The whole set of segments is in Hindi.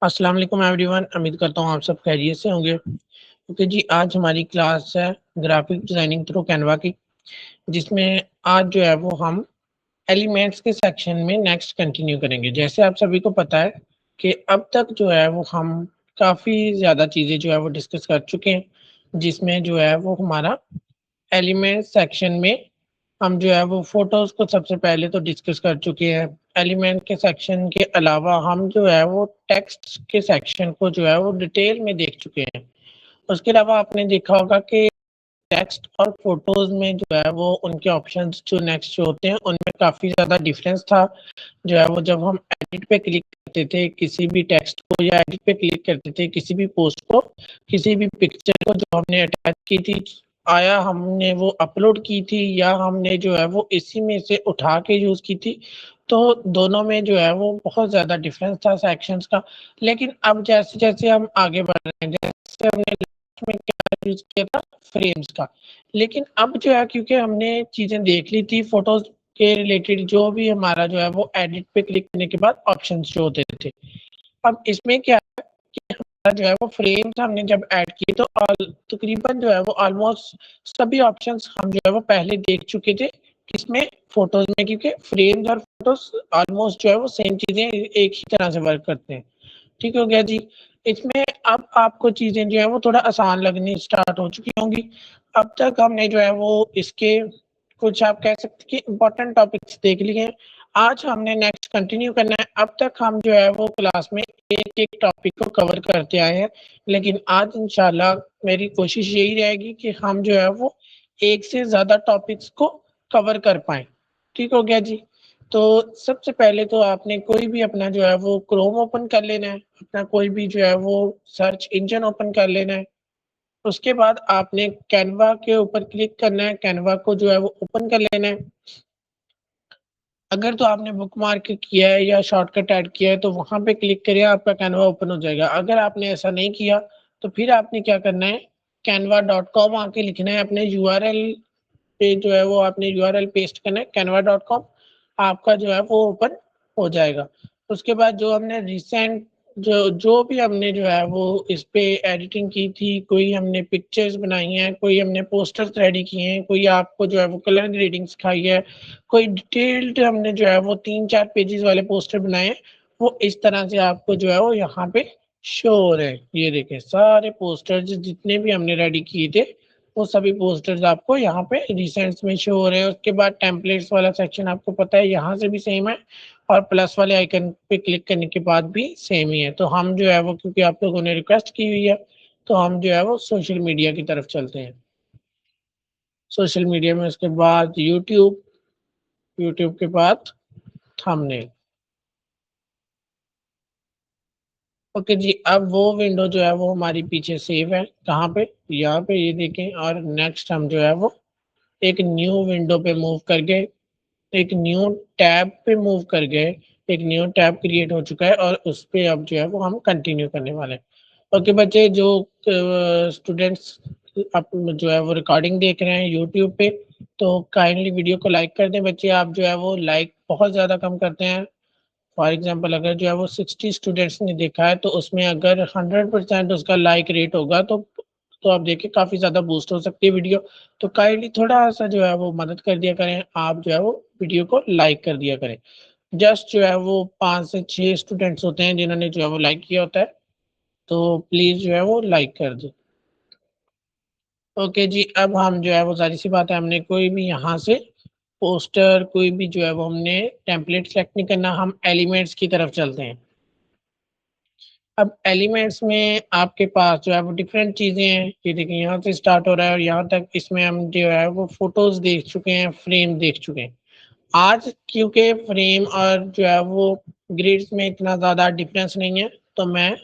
अस्सलाम वालेकुम एवरीवन। उम्मीद करता हूँ आप सब खैरियत से होंगे। ओके जी, आज हमारी क्लास है ग्राफिक डिज़ाइनिंग थ्रू कैनवा की, जिसमें आज जो है वो हम एलिमेंट्स के सेक्शन में नेक्स्ट कंटिन्यू करेंगे। जैसे आप सभी को पता है कि अब तक जो है वो हम काफ़ी ज़्यादा चीज़ें जो है वो डिस्कस कर चुके हैं, जिसमें जो है वो हमारा एलिमेंट सेक्शन में हम जो है वो फ़ोटोज़ को सबसे पहले तो डिस्कस कर चुके हैं। एलिमेंट के सेक्शन के अलावा हम जो है वो टेक्स्ट के सेक्शन को जो है वो डिटेल में देख चुके हैं। उसके अलावा आपने देखा होगा कि टेक्स्ट और फ़ोटोज़ में जो है वो उनके ऑप्शंस जो नेक्स्ट जो होते हैं उनमें काफ़ी ज़्यादा डिफ़रेंस था। जो है वो जब हम एडिट पे क्लिक करते थे किसी भी टेक्स्ट को या एडिट पे क्लिक करते थे किसी भी पोस्ट को, किसी भी पिक्चर को जो हमने अटैच की थी, आया हमने वो अपलोड की थी या हमने जो है वो इसी में से उठा के यूज़ की थी, तो दोनों में जो है वो बहुत ज़्यादा डिफ़रेंस था सेक्शंस का। लेकिन अब जैसे-जैसे हम आगे बढ़ रहे हैं, जैसे हमने लास्ट में क्या यूज़ किया था फ्रेम्स का। लेकिन अब जो है क्योंकि हमने चीज़ें देख ली थी फ़ोटोज़ के रिलेटेड जो भी हमारा जो है वो एडिट पे क्लिक करने के बाद ऑप्शंस शो होते थे। अब इसमें क्या है कि हमारा जो है वो फ्रेम्स हमने जब ऐड किए तो तकरीबन जो है वो ऑलमोस्ट सभी ऑप्शंस हम जो है वो पहले देख चुके थे। किसमें? फ़ोटोज़ में, क्योंकि फ्रेम्स और फ़ोटोज़ ऑलमोस्ट जो है वो सेम चीज़ें एक ही तरह से वर्क करते हैं। ठीक हो गया जी। इसमें अब आपको चीज़ें जो है वो थोड़ा आसान लगनी स्टार्ट हो चुकी होंगी। अब तक हमने जो है वो इसके कुछ आप कह सकते हैं कि इम्पोर्टेंट टॉपिक्स देख लिए हैं। आज हमने नेक्स्ट कंटिन्यू करना है। अब तक हम जो है वो क्लास में एक-एक टॉपिक को कवर करते आए हैं, लेकिन आज इंशाल्लाह मेरी कोशिश यही रहेगी कि हम जो है वो एक से ज़्यादा टॉपिक्स को कवर कर पाएँ। ठीक हो गया जी। तो सबसे पहले तो आपने कोई भी अपना जो है वो क्रोम ओपन कर लेना है, अपना कोई भी जो है वो सर्च इंजन ओपन कर लेना है। उसके बाद आपने कैनवा के ऊपर क्लिक करना है, कैनवा को जो है वो ओपन कर लेना है। अगर तो आपने बुकमार्क किया है या शॉर्टकट ऐड किया है तो वहाँ पे क्लिक करिए, आपका कैनवा ओपन हो जाएगा। अगर आपने ऐसा नहीं किया तो फिर आपने क्या करना है, canva.com आके लिखना है, अपने यूआरएल पे जो है वो आपने यूआरएल पेस्ट करना है canva.com, आपका जो है वो ओपन हो जाएगा। उसके बाद जो हमने रिसेंट जो जो भी हमने जो है वो इस पे एडिटिंग की थी, कोई हमने पिक्चर्स बनाई हैं, कोई हमने पोस्टर्स रेडी किए हैं, कोई आपको जो है वो कलर ग्रेडिंग सिखाई है, कोई डिटेल्ड हमने जो है वो 3-4 पेजेस वाले पोस्टर बनाए हैं, वो इस तरह से आपको जो है वो यहाँ पे शो हो रहे हैं। ये देखें सारे पोस्टर्स जितने भी हमने रेडी किए थे, वो सभी पोस्टर्स आपको यहाँ पे रिसेंट्स में शो हो रहे हैं। उसके बाद टेम्पलेट्स वाला सेक्शन आपको पता है यहाँ से भी सेम है और प्लस वाले आइकन पे क्लिक करने के बाद भी सेम ही है। तो हम जो है वो क्योंकि आप लोगों ने रिक्वेस्ट की हुई है, तो हम जो है वो सोशल मीडिया की तरफ चलते हैं। सोशल मीडिया में उसके बाद यूट्यूब, यूट्यूब के बाद थंबनेल। ओके जी, अब वो विंडो जो है वो हमारी पीछे सेव है। कहाँ पे? यहाँ पे, ये देखें। और नेक्स्ट हम जो है वो एक न्यू विंडो पे मूव कर गए, एक न्यू टैब पे मूव कर गए, एक न्यू टैब क्रिएट हो चुका है और उस पे अब जो है वो हम कंटिन्यू करने वाले हैं। ओके बच्चे, जो स्टूडेंट्स आप जो है वो रिकॉर्डिंग देख रहे हैं यूट्यूब पे, तो काइंडली वीडियो को लाइक कर दें बच्चे। आप जो है वो लाइक बहुत ज़्यादा कम करते हैं। फॉर एग्जांपल अगर जो है वो 60 स्टूडेंट्स ने देखा है तो उसमें अगर 100% उसका लाइक रेट होगा तो आप देखिए काफ़ी ज़्यादा बूस्ट हो सकती है वीडियो। तो काइंडली थोड़ा-सा जो है वो मदद कर दिया करें, आप जो है वो वीडियो को लाइक कर दिया करें। जस्ट जो है वो 5 से 6 स्टूडेंट्स होते हैं जिन्होंने जो है वो लाइक किया होता है, तो प्लीज़ जो है वो लाइक कर दें। ओके जी, अब हम जो है वो ज़ाहिर-सी बात है हमने कोई भी यहाँ से पोस्टर कोई भी जो है वो हमने टेम्पलेट सेलेक्ट नहीं करना, हम एलिमेंट्स की तरफ चलते हैं। अब एलिमेंट्स में आपके पास जो है वो डिफरेंट चीज़ें हैं। ये देखिए यहाँ से स्टार्ट हो रहा है और यहाँ तक इसमें हम जो है वो फ़ोटोज़ देख चुके हैं, फ्रेम देख चुके हैं। आज क्योंकि फ्रेम और जो है वो ग्रिड्स में इतना ज़्यादा डिफरेंस नहीं है, तो मैं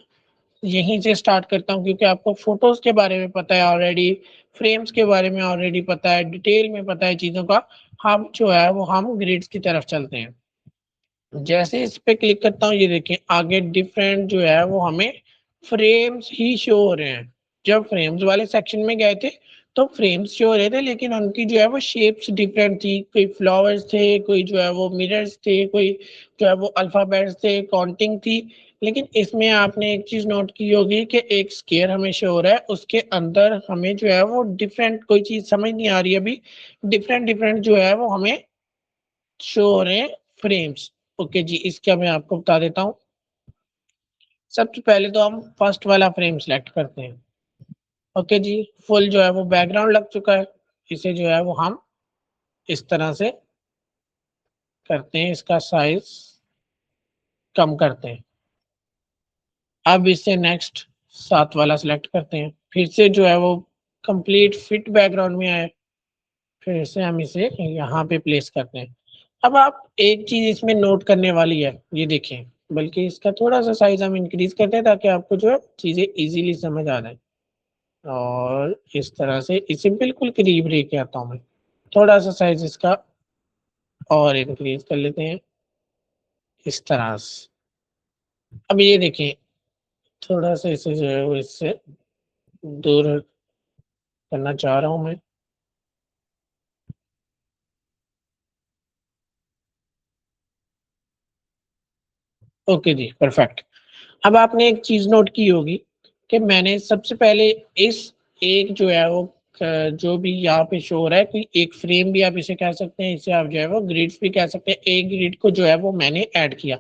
यहीं से स्टार्ट करता हूँ क्योंकि आपको फ़ोटोज़ के बारे में पता है ऑलरेडी, फ्रेम्स के बारे में ऑलरेडी पता है, डिटेल में पता है चीज़ों का। हम जो है वो हम ग्रिड्स की तरफ चलते हैं। जैसे इस पे क्लिक करता हूँ, ये देखिए आगे डिफरेंट जो है वो हमें फ्रेम्स ही शो हो रहे हैं। जब फ्रेम्स वाले सेक्शन में गए थे तो फ्रेम्स शो हो रहे थे लेकिन उनकी जो है वो शेप्स डिफरेंट थी। कोई फ्लावर्स थे, कोई जो है वो मिरर्स थे, कोई जो है वो अल्फ़ाबेट्स थे, काउंटिंग थी। लेकिन इसमें आपने एक चीज़ नोट की होगी कि एक स्क्वायर हमें शो हो रहा है, उसके अंदर हमें जो है वो डिफरेंट कोई चीज़ समझ नहीं आ रही अभी, डिफरेंट जो है वो हमें शो हो रहे हैं फ्रेम्स। ओके जी, इसका मैं आपको बता देता हूँ। सबसे पहले तो हम फर्स्ट वाला फ्रेम सेलेक्ट करते हैं। ओके जी, फुल जो है वो बैकग्राउंड लग चुका है। इसे जो है वो हम इस तरह से करते हैं, इसका साइज कम करते हैं। अब इससे नेक्स्ट 7 वाला सिलेक्ट करते हैं। फिर से जो है वो कंप्लीट फिट बैकग्राउंड में आए, फिर से हम इसे यहाँ पे प्लेस करते हैं। अब आप एक चीज़ इसमें नोट करने वाली है, ये देखें, बल्कि इसका थोड़ा-सा साइज़ हम इंक्रीज़ करते हैं ताकि आपको जो है चीज़ें ईज़िली समझ आ जाएँ। और इस तरह से इसे बिल्कुल करीब लेके आता हूँ मैं। थोड़ा-सा साइज़ इसका और इंक्रीज़ कर लेते हैं, इस तरह से। अब ये देखिए, थोड़ा-सा इसे जो है वो इससे दूर करना चाह रहा हूँ मैं। ओके जी, परफेक्ट। अब आपने एक चीज़ नोट की होगी कि मैंने सबसे पहले इस एक जो है वो जो भी यहाँ पे शो हो रहा है, कोई एक फ्रेम भी आप इसे कह सकते हैं, इसे आप जो है वो ग्रिड्स भी कह सकते हैं। एक ग्रिड को जो है वो मैंने ऐड किया।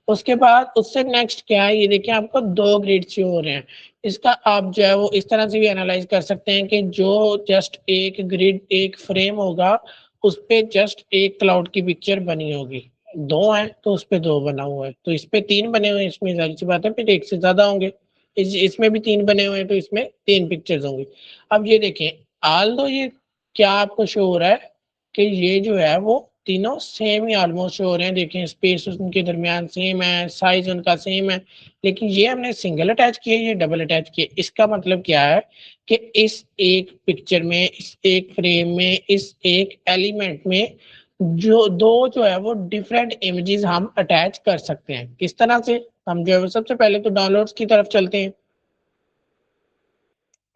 उसके बाद उससे नेक्स्ट क्या है, ये देखिए आपको 2 ग्रिड शो हो रहे हैं। इसका आप जो है वो इस तरह से भी एनालाइज़ कर सकते हैं कि जो जस्ट एक ग्रिड, एक फ्रेम होगा, उसपे जस्ट एक क्लाउड की पिक्चर बनी होगी। 2 हैं तो उसपे 2 बना हुआ है, तो इसपे 3 बने हुए हैं, इसमें ज़ाहिर-सी बात है फिर 1 से ज़्यादा होंगे। इसमें भी 3 बने हुए हैं तो इसमें 3 पिक्चर्स होंगी। अब ये देखें, ऑल्दो ये क्या आपको शो हो रहा है कि ये जो है वो तीनों सेम ही ऑलमोस्ट शो हो रहे हैं। देखें, स्पेस उनके दरमियान सेम है, साइज़ उनका सेम है, लेकिन ये हमने सिंगल अटैच किए, ये डबल अटैच किए। इसका मतलब क्या है कि इस एक पिक्चर में, इस एक फ्रेम में, इस एक एलिमेंट में जो 2 जो है वो डिफरेंट इमेजेस हम अटैच कर सकते हैं। किस तरह से? हम जो है वो सबसे पहले तो डाउनलोड्स की तरफ चलते हैं।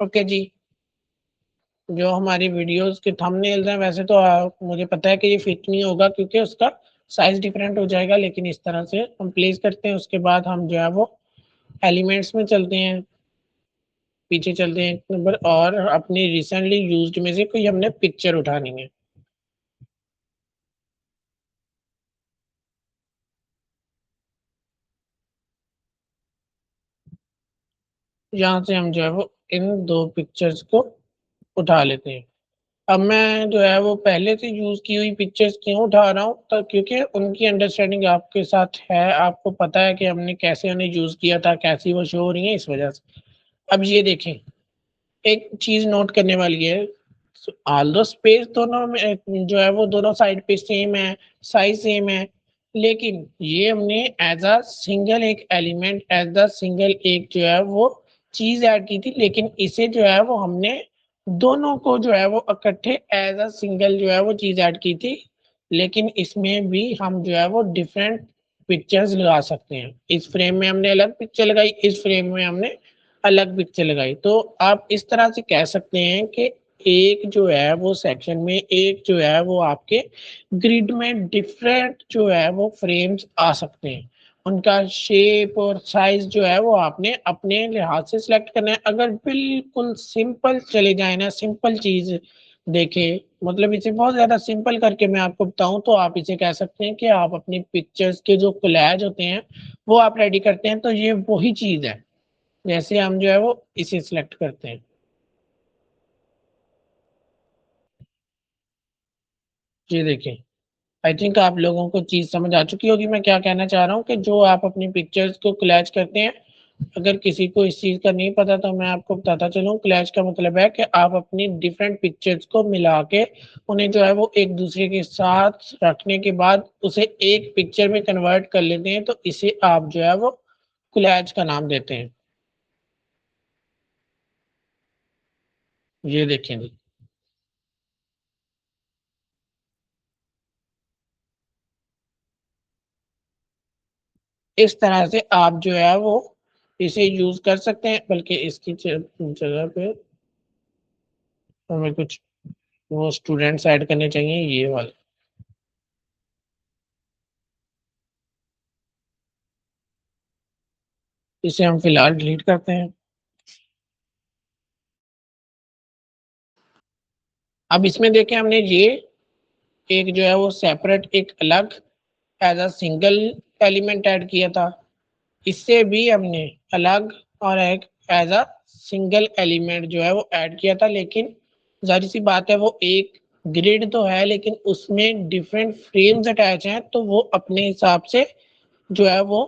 ओके जी, जो हमारी वीडियोस के थंबनेल्स हैं वैसे तो मुझे पता है कि ये फिट नहीं होगा क्योंकि उसका साइज़ डिफरेंट हो जाएगा, लेकिन इस तरह से हम प्लेस करते हैं। उसके बाद हम जो है वो एलिमेंट्स में चलते हैं, पीछे चलते हैं 1 नंबर, और अपनी रिसेंटली यूज्ड में से कोई हमने पिक्चर उठानी है। यहाँ से हम जो है वो इन 2 पिक्चर्स को उठा लेते हैं। अब मैं जो है वो पहले से यूज़ की हुई पिक्चर्स क्यों उठा रहा हूँ, तो क्योंकि उनकी अंडरस्टैंडिंग आपके साथ है, आपको पता है कि हमने कैसे उन्हें यूज़ किया था, कैसी वो शो हो रही हैं, इस वजह से। अब ये देखें, एक चीज़ नोट करने वाली है, ऑल्दो स्पेस दोनों में जो है वो दोनों साइड पे सेम है, साइज़ सेम है, लेकिन ये हमने एज़ अ सिंगल एक एलिमेंट, एज़ अ सिंगल एक जो है वो चीज़ ऐड की थी, लेकिन इसे जो है वो हमने दोनों को जो है वो इकट्ठे एज़ अ सिंगल जो है वो चीज़ ऐड की थी, लेकिन इसमें भी हम जो है वो डिफरेंट पिक्चर्स लगा सकते हैं। इस फ्रेम में हमने अलग पिक्चर लगाई, इस फ्रेम में हमने अलग पिक्चर लगाई। तो आप इस तरह से कह सकते हैं कि एक जो है वो सेक्शन में, एक जो है वो आपके ग्रिड में डिफरेंट जो है वो फ्रेम्स आ सकते हैं। उनका शेप और साइज़ जो है वो आपने अपने लिहाज से सिलेक्ट करना है। अगर बिल्कुल सिंपल चले जाएँ ना, सिंपल चीज़ देखें, मतलब इसे बहुत ज़्यादा सिंपल करके मैं आपको बताऊँ तो आप इसे कह सकते हैं कि आप अपनी पिक्चर्स के जो कोलैज होते हैं, वो आप रेडी करते हैं, तो ये वही चीज़ है। जैसे हम जो है वो इसे सिलेक्ट करते हैं। ये देखें, आई थिंक आप लोगों को चीज़ समझ आ चुकी होगी मैं क्या कहना चाह रहा हूँ कि जो आप अपनी पिक्चर्स को कोलैज करते हैं, अगर किसी को इस चीज़ का नहीं पता तो मैं आपको बताता चलूँ, कोलैज का मतलब है कि आप अपनी डिफरेंट पिक्चर्स को मिला के उन्हें जो है वो एक-दूसरे के साथ रखने के बाद उसे एक पिक्चर में कन्वर्ट कर लेते हैं, तो इसे आप जो है वो कोलैज का नाम देते हैं। ये देखें जी। इस तरह से आप जो है वो इसे यूज़ कर सकते हैं, बल्कि इसकी जगह पे हमें कुछ वो स्टूडेंट्स ऐड करने चाहिए, ये वाले। इसे हम फिलहाल डिलीट करते हैं। अब इसमें देखें हमने ये एक जो है वो सेपरेट एक अलग as a single element add किया था। इससे भी हमने अलग और एक एज अ सिंगल एलिमेंट जो है वो ऐड किया था, लेकिन जाहिर सी बात है वो एक ग्रिड तो है लेकिन उसमें डिफरेंट फ्रेम्स अटैच हैं, तो वो अपने हिसाब से जो है वो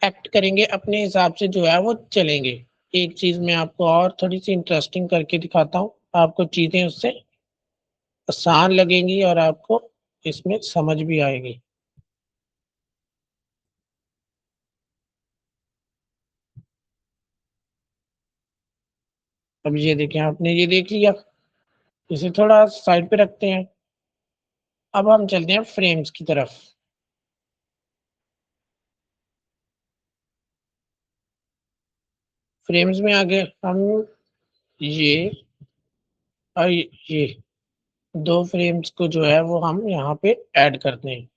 एक्ट करेंगे, अपने हिसाब से जो है वो चलेंगे। एक चीज मैं आपको और थोड़ी सी इंटरेस्टिंग करके दिखाता हूँ, आपको चीजें उससे आसान लगेंगी और आपको इसमें समझ भी आएगी। अब ये देखें, आपने ये देख लिया, इसे थोड़ा साइड पे रखते हैं। अब हम चलते हैं फ्रेम्स की तरफ। फ्रेम्स में आगे हम ये और ये दो फ्रेम्स को जो है वो हम यहाँ पे ऐड करते हैं।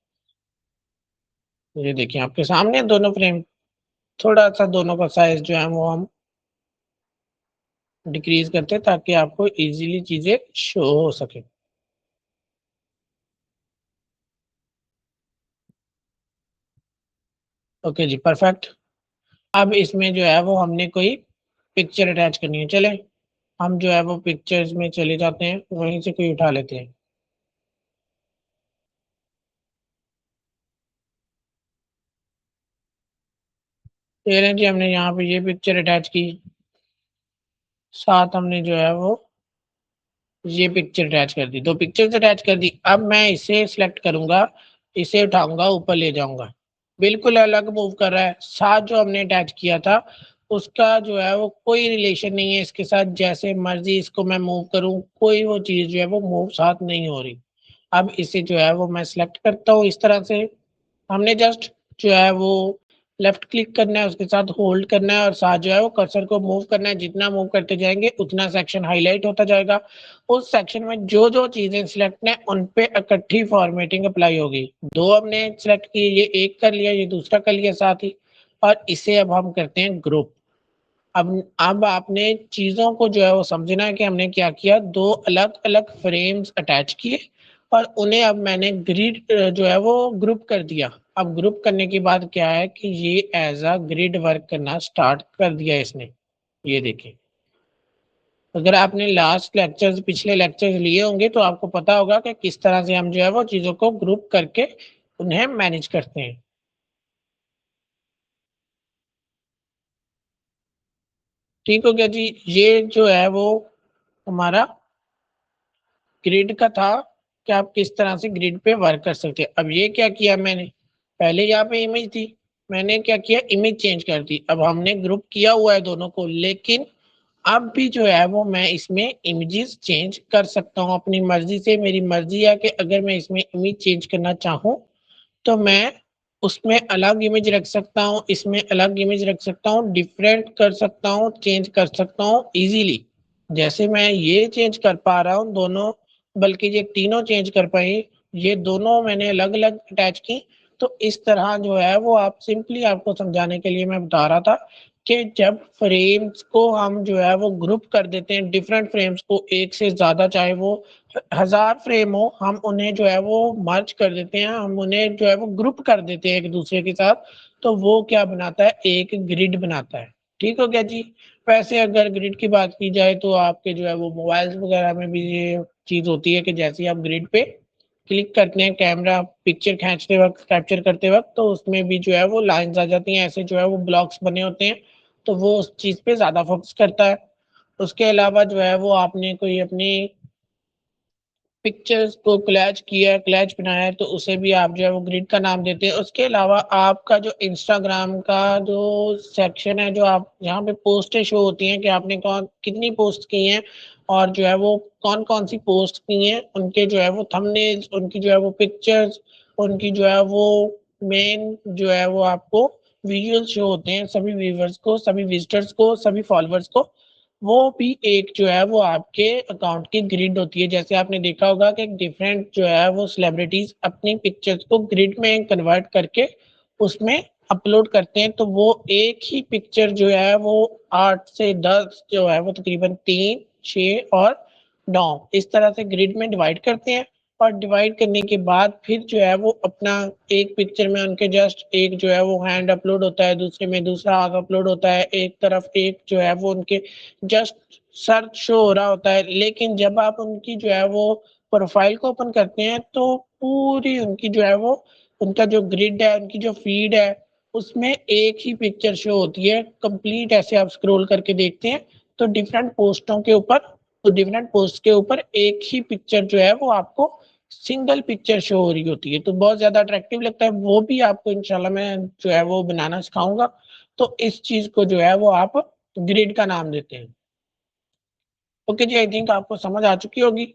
ये देखिए आपके सामने दोनों फ्रेम, थोड़ा सा दोनों का साइज जो है वो हम डिक्रीज करते हैं ताकि आपको इजीली चीजें शो हो सके। ओके जी, परफेक्ट। अब इसमें जो है वो हमने कोई पिक्चर अटैच करनी है। चले हम जो है वो पिक्चर्स में चले जाते हैं, वहीं से कोई उठा लेते हैं। ये रहे जी, हमने यहाँ पे ये पिक्चर अटैच की, साथ हमने जो है वो ये पिक्चर अटैच कर दी, दो पिक्चर्स अटैच कर दी। अब मैं इसे सिलेक्ट करूंगा, इसे उठाऊंगा, ऊपर ले जाऊंगा, बिल्कुल अलग मूव कर रहा है। साथ जो हमने अटैच किया था उसका जो है वो कोई रिलेशन नहीं है इसके साथ, जैसे मर्जी इसको मैं मूव करूं कोई वो चीज जो है वो मूव साथ नहीं हो रही। अब इसे जो है वो मैं सिलेक्ट करता हूँ इस तरह से। हमने जस्ट जो है वो लेफ्ट क्लिक करना है, उसके साथ होल्ड करना है और साथ जो है वो कर्सर को मूव करना है। जितना मूव करते जाएंगे उतना सेक्शन हाईलाइट होता जाएगा। उस सेक्शन में जो जो चीजें सिलेक्ट हैं उन पे इकट्ठी फॉर्मेटिंग अप्लाई होगी। दो हमने सिलेक्ट की, ये एक कर लिया, ये दूसरा कर लिया साथ ही, और इसे अब हम करते हैं ग्रुप। अब आपने चीजों को जो है वो समझना है कि हमने क्या किया, दो अलग अलग फ्रेम्स अटैच किए और उन्हें अब मैंने ग्रिड जो है वो ग्रुप कर दिया। अब ग्रुप करने के बाद क्या है कि ये एज अ ग्रिड वर्क करना स्टार्ट कर दिया इसने। ये देखिए, अगर आपने लास्ट लेक्चर्स पिछले लेक्चर्स लिए होंगे तो आपको पता होगा कि किस तरह से हम जो है वो चीजों को ग्रुप करके उन्हें मैनेज करते हैं। ठीक हो गया जी, ये जो है वो हमारा ग्रिड का था कि आप किस तरह से ग्रिड पे वर्क कर सकते हैं। अब ये क्या किया मैंने, पहले यहाँ पे इमेज थी, मैंने क्या किया, इमेज चेंज कर दी। अब हमने ग्रुप किया हुआ है दोनों को, लेकिन अब भी जो है वो मैं इसमें इमेजेस चेंज कर सकता हूँ अपनी मर्जी से। मेरी मर्जी है कि अगर मैं इसमें इमेज चेंज करना चाहूँ तो मैं उसमें अलग इमेज रख सकता हूँ, इसमें अलग इमेज रख सकता हूँ, डिफरेंट कर सकता हूँ, चेंज कर सकता हूँ इजीली। जैसे मैं ये चेंज कर पा रहा हूँ दोनों, बल्कि ये तीनों चेंज कर पाए, ये दोनों मैंने अलग अलग अटैच की। तो इस तरह जो है वो आप सिंपली आपको समझाने के लिए मैं बता रहा था कि जब फ्रेम्स को हम जो है वो ग्रुप कर देते हैं, डिफरेंट फ्रेम्स को, एक से ज्यादा चाहे वो 1000 फ्रेम हो, हम उन्हें जो है वो मर्ज कर देते हैं, हम उन्हें जो है वो ग्रुप कर देते हैं एक दूसरे के साथ, तो वो क्या बनाता है, एक ग्रिड बनाता है। ठीक हो गया जी। वैसे अगर ग्रिड की बात की जाए तो आपके जो है वो मोबाइल्स वगैरह में भी ये चीज होती है कि जैसे ही आप ग्रिड पे क्लिक करते हैं, कैमरा पिक्चर खींचते वक्त, कैप्चर करते वक्त, तो उसमें भी जो है वो लाइंस आ जाती हैं, ऐसे जो है वो ब्लॉक्स बने होते हैं, तो वो उस चीज पे ज्यादा फोकस करता है। उसके अलावा जो है वो आपने कोई अपनी पिक्चर्स को कोलैज किया, कोलैज बनाया है, तो उसे भी आप जो है वो ग्रिड का नाम देते हैं। उसके अलावा आपका जो इंस्टाग्राम का जो सेक्शन है, जो आप यहाँ पे पोस्टें शो होती हैं कि आपने कौन कितनी पोस्ट की हैं और जो है वो कौन कौन सी पोस्ट की हैं, उनके जो है वो थंबनेल्स, उनकी जो है वो पिक्चर्स, उनकी जो है वो मेन जो है वो आपको विजुअल शो होते हैं सभी व्यूवर्स को, सभी विजिटर्स को, सभी फॉलोअर्स को। वो भी एक जो है वो आपके अकाउंट की ग्रिड होती है। जैसे आपने देखा होगा कि डिफरेंट जो है वो सेलिब्रिटीज अपनी पिक्चर्स को ग्रिड में कन्वर्ट करके उसमें अपलोड करते हैं, तो वो एक ही पिक्चर जो है वो 8 से 10 जो है वो तकरीबन 3, 6 और 9 इस तरह से ग्रिड में डिवाइड करते हैं। और डिवाइड करने के बाद फिर जो है वो अपना एक पिक्चर में उनके जस्ट एक जो है वो हैंड अपलोड होता है, दूसरे में दूसरा हाथ अपलोड होता है, एक तरफ एक जो है वो उनके जस्ट सर शो हो रहा होता है। लेकिन जब आप उनकी जो है वो प्रोफाइल को ओपन करते हैं तो पूरी उनकी जो है वो उनका जो ग्रिड है, उनकी जो फीड है, उसमें एक ही पिक्चर शो होती है कंप्लीट। ऐसे आप स्क्रॉल करके देखते हैं तो डिफरेंट पोस्टों के ऊपर, तो डिफरेंट पोस्ट के ऊपर एक ही पिक्चर जो है वो आपको सिंगल पिक्चर शो हो रही होती है, तो बहुत ज्यादा अट्रैक्टिव लगता है। वो भी आपको इंशाल्लाह मैं जो है वो बनाना सिखाऊंगा। तो इस चीज को जो है वो आप ग्रिड का नाम देते हैं। ओके जी, आई थिंक आपको समझ आ चुकी होगी।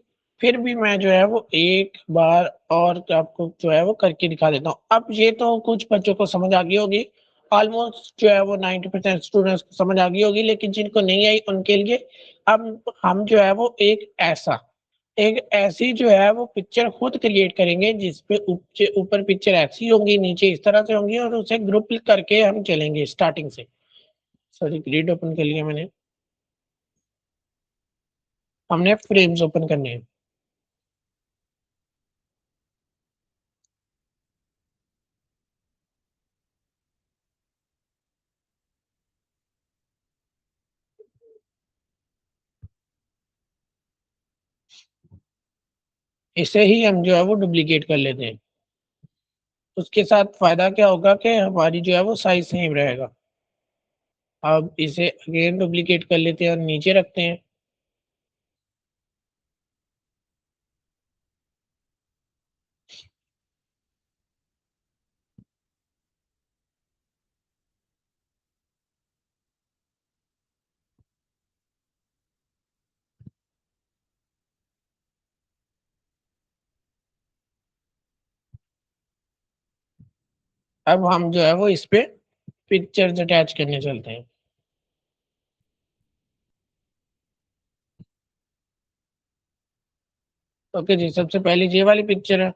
फिर भी मैं जो है वो एक बार और आपको जो है वो करके दिखा देता हूँ। अब ये तो कुछ बच्चों को समझ आ गई होगी, ऑलमोस्ट जो है वो 90% स्टूडेंट्स को समझ आ गई होगी, लेकिन जिनको नहीं आई उनके लिए अब हम जो है वो एक ऐसी जो है वो पिक्चर खुद क्रिएट करेंगे जिसपे ऊपर पिक्चर ऐसी होंगी, नीचे इस तरह से होंगी, और उसे ग्रुप करके हम चलेंगे स्टार्टिंग से। सॉरी, ग्रिड ओपन कर लिया मैंने, हमने फ्रेम्स ओपन करने हैं। इसे ही हम जो है वो डुप्लीकेट कर लेते हैं। उसके साथ फायदा क्या होगा कि हमारी जो है वो साइज सेम रहेगा। अब इसे अगेन डुप्लीकेट कर लेते हैं और नीचे रखते हैं। अब हम जो है वो इस पे पिक्चर्स अटैच करने चलते हैं। ओके जी, सबसे पहले ये वाली पिक्चर है।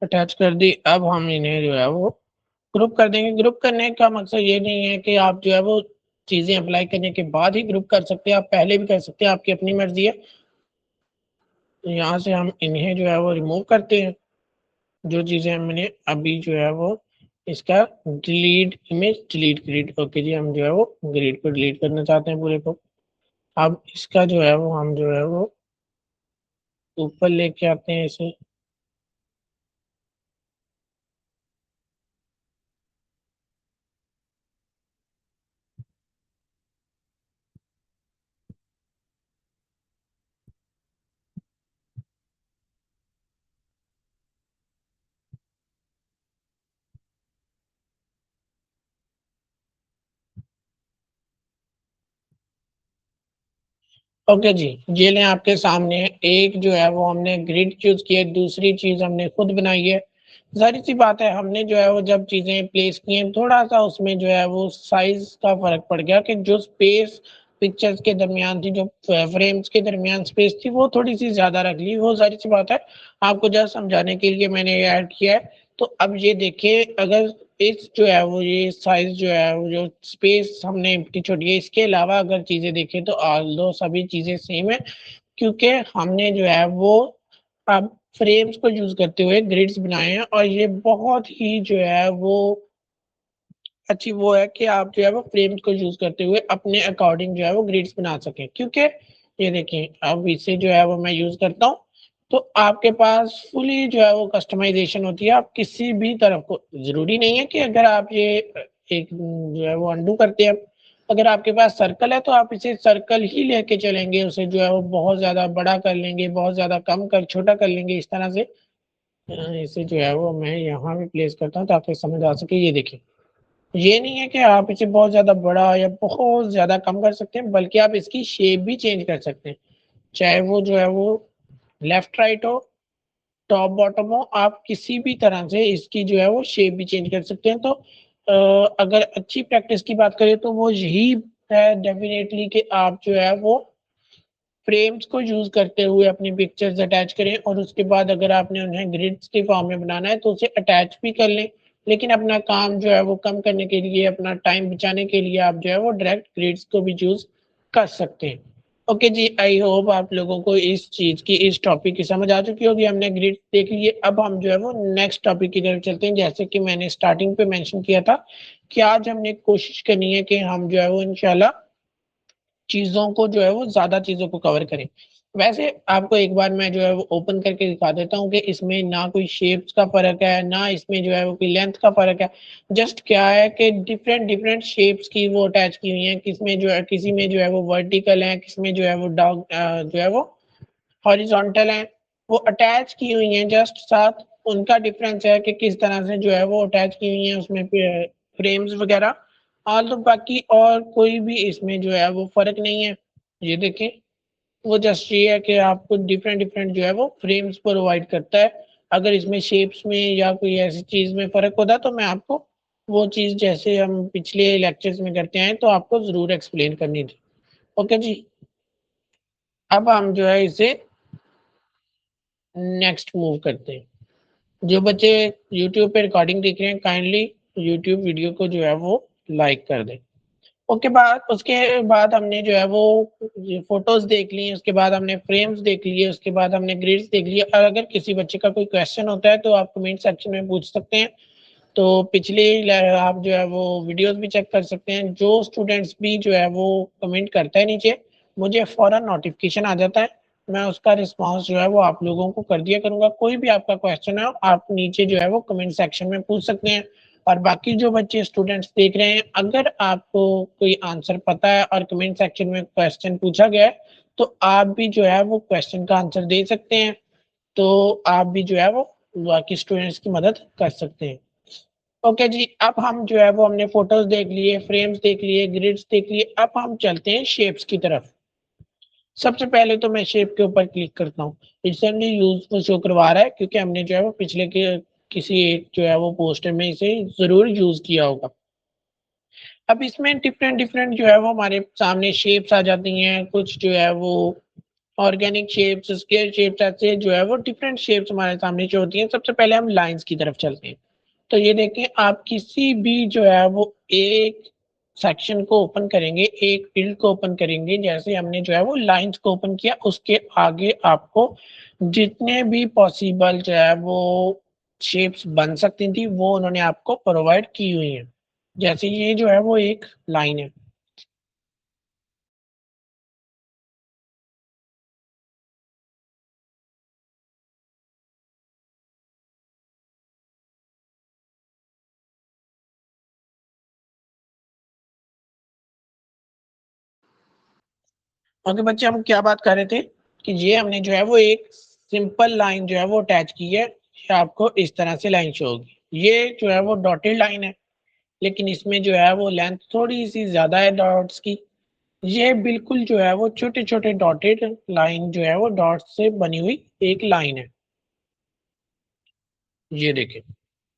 अटैच कर दी। अब हम इन्हें जो है वो ग्रुप कर देंगे। ग्रुप करने का मकसद ये नहीं है कि आप जो है वो चीजें अप्लाई करने के बाद ही ग्रुप कर सकते हैं, आप पहले भी कर सकते हैं, आपकी अपनी मर्जी है। तो यहाँ से हम इन्हें जो है वो रिमूव करते हैं। जो चीजें हमने अभी जो है वो इसका delete image delete grid. Okay जी, हम जो है वो ग्रिड को डिलीट करना चाहते हैं पूरे को। अब इसका जो है वो हम जो है वो ऊपर लेके आते हैं इसे। ओके जी, ये लें आपके सामने एक जो है वो हमने ग्रिड चूज की है, दूसरी चीज हमने खुद बनाई है। जाहिर सी बात है, हमने जो है वो जब चीजें प्लेस की हैं थोड़ा सा उसमें जो है वो साइज का फर्क पड़ गया कि जो स्पेस पिक्चर्स के दरमियान थी, जो फ्रेम्स के दरमियान स्पेस थी, वो थोड़ी सी ज्यादा रख ली। वो जाहिर सी बात है, आपको जस्ट समझाने के लिए मैंने ये ऐड किया है। तो अब ये देखिए, अगर इस जो है वो ये साइज जो है वो जो स्पेस हमने एम्प्टी छोड़ी है, इसके अलावा अगर चीजें देखें तो ऑल्दो सभी चीजें सेम है, क्योंकि हमने जो है वो अब फ्रेम्स को यूज करते हुए ग्रिड्स बनाए हैं। और ये बहुत ही जो है वो अच्छी वो है कि आप जो है वो फ्रेम्स को यूज करते हुए अपने अकॉर्डिंग जो है वो ग्रिड्स बना सकें। क्योंकि ये देखें, अब इसे जो है वो मैं यूज करता हूँ तो आपके पास फुली जो है वो कस्टमाइजेशन होती है। आप किसी भी तरफ को, जरूरी नहीं है कि अगर आप ये एक जो है वो अंडू करते हैं, अगर आपके पास सर्कल है तो आप इसे सर्कल ही लेके चलेंगे, उसे जो है वो बहुत ज्यादा बड़ा कर लेंगे, बहुत ज्यादा कम कर छोटा कर लेंगे इस तरह से। इसे जो है वो मैं यहाँ भी प्लेस करता हूँ ताकि समझ आ सके। ये देखिए, ये नहीं है कि आप इसे बहुत ज़्यादा बड़ा या बहुत ज़्यादा कम कर सकते हैं, बल्कि आप इसकी शेप भी चेंज कर सकते हैं। चाहे वो जो है वो लेफ्ट राइट हो, टॉप बॉटम हो, आप किसी भी तरह से इसकी जो है वो शेप भी चेंज कर सकते हैं। तो अगर अच्छी प्रैक्टिस की बात करें तो वो यही है डेफ़िनेटली कि आप जो है वो फ्रेम्स को यूज़ करते हुए अपनी पिक्चर्स अटैच करें, और उसके बाद अगर आपने उन्हें ग्रिड्स के फॉर्म में बनाना है तो उसे अटैच भी कर लें। लेकिन अपना काम जो है वो कम करने के लिए, अपना टाइम बचाने के लिए आप जो है वो डायरेक्ट ग्रिड्स को भी यूज़ कर सकते हैं। ओके जी, आई होप आप लोगों को इस चीज़ की, इस टॉपिक की समझ आ चुकी होगी। हमने ग्रिड्स देख लिए, अब हम जो है वो नेक्स्ट टॉपिक की तरफ चलते हैं। जैसे कि मैंने स्टार्टिंग पे मेंशन किया था कि आज हमने कोशिश करनी है कि हम जो है वो इंशाल्लाह चीज़ों को जो है वो ज़्यादा चीज़ों को कवर करें। वैसे आपको एक बार मैं जो है वो ओपन करके दिखा देता हूँ कि इसमें ना कोई शेप्स का फ़र्क है, ना इसमें जो है वो कोई लेंथ का फ़र्क है। जस्ट क्या है कि डिफरेंट शेप्स की वो अटैच की हुई हैं। किसमें जो है, किसी में जो है वो वर्टिकल है, किसमें जो है वो जो है वो हॉरिजॉन्टल हैं। वो अटैच की हुई हैं, जस्ट साथ उनका डिफरेंस है कि किस तरह से जो है वो अटैच की हुई हैं उसमें फ्रेम्स वगैरह। और तो बाकी और कोई भी इसमें जो है वो फ़र्क नहीं है। ये देखें, वो जस्ट ये है कि आपको डिफरेंट जो है वो फ्रेम्स प्रोवाइड करता है। अगर इसमें शेप्स में या कोई ऐसी चीज़ में फ़र्क होता तो मैं आपको वो चीज़, जैसे हम पिछले लेक्चर्स में करते आए, तो आपको ज़रूर एक्सप्लेन करनी थी। ओके जी, अब हम जो है इसे नेक्स्ट मूव करते हैं। जो बच्चे यूट्यूब पे रिकॉर्डिंग देख रहे हैं, काइंडली यूट्यूब वीडियो को जो है वो लाइक कर दें। ओके, उसके बाद हमने जो है वो फोटोज देख ली, उसके बाद हमने फ्रेम्स देख लिए, उसके बाद हमने ग्रिड्स देख लिए। और अगर किसी बच्चे का कोई क्वेश्चन होता है तो आप कमेंट सेक्शन में पूछ सकते हैं। तो पिछले आप जो है वो वीडियोस भी चेक कर सकते हैं। जो स्टूडेंट्स भी जो है वो कमेंट करता है नीचे, मुझे फ़ौरन नोटिफिकेशन आ जाता है। मैं उसका रिस्पॉन्स जो है वो आप लोगों को कर दिया करूँगा। कोई भी आपका क्वेश्चन है, आप नीचे जो है वो कमेंट सेक्शन में पूछ सकते हैं। और बाकी जो बच्चे स्टूडेंट्स देख रहे हैं, अगर आपको कोई आंसर पता है और कमेंट सेक्शन में क्वेश्चन पूछा गया है, तो आप भी जो है वो क्वेश्चन का आंसर दे सकते हैं। तो आप भी जो है वो बाकी स्टूडेंट्स की मदद कर सकते हैं। ओके जी, अब हम जो है वो हमने फोटोज देख लिए, फ्रेम्स देख लिए, ग्रिड्स देख लिए। अब हम चलते हैं शेप्स की तरफ। सबसे पहले तो मैं शेप के ऊपर क्लिक करता हूँ। रिसेंटली यूज शो करवा रहा है क्योंकि हमने जो है वो पिछले के किसी एक जो है वो पोस्टर में इसे ज़रूर यूज़ किया होगा। अब इसमें डिफरेंट जो है वो हमारे सामने शेप्स आ जाती हैं। कुछ जो है वो ऑर्गेनिक शेप्स, स्क्वायर शेप्स, ऐसे जो है वो डिफरेंट शेप्स हमारे सामने शो होती हैं। सबसे पहले हम लाइन्स की तरफ चलते हैं। तो ये देखें, आप किसी भी जो है वो एक सेक्शन को ओपन करेंगे, एक फील्ड को ओपन करेंगे, जैसे हमने जो है वो लाइन्स को ओपन किया, उसके आगे आपको जितने भी पॉसिबल जो है वो शेप्स बन सकती थी, वो उन्होंने आपको प्रोवाइड की हुई हैं। जैसे ये जो है वो एक लाइन है। ओके बच्चे, हम क्या बात कर रहे थे कि ये हमने जो है वो एक सिंपल लाइन जो है वो अटैच की है। ये आपको इस तरह से लाइन शो होगी। ये जो है वो डॉटेड लाइन है, लेकिन इसमें जो है वो लेंथ थोड़ी-सी ज़्यादा है डॉट्स की। ये बिल्कुल जो है वो छोटे-छोटे डॉटेड लाइन जो है वो डॉट्स से बनी हुई एक लाइन है। ये देखिए,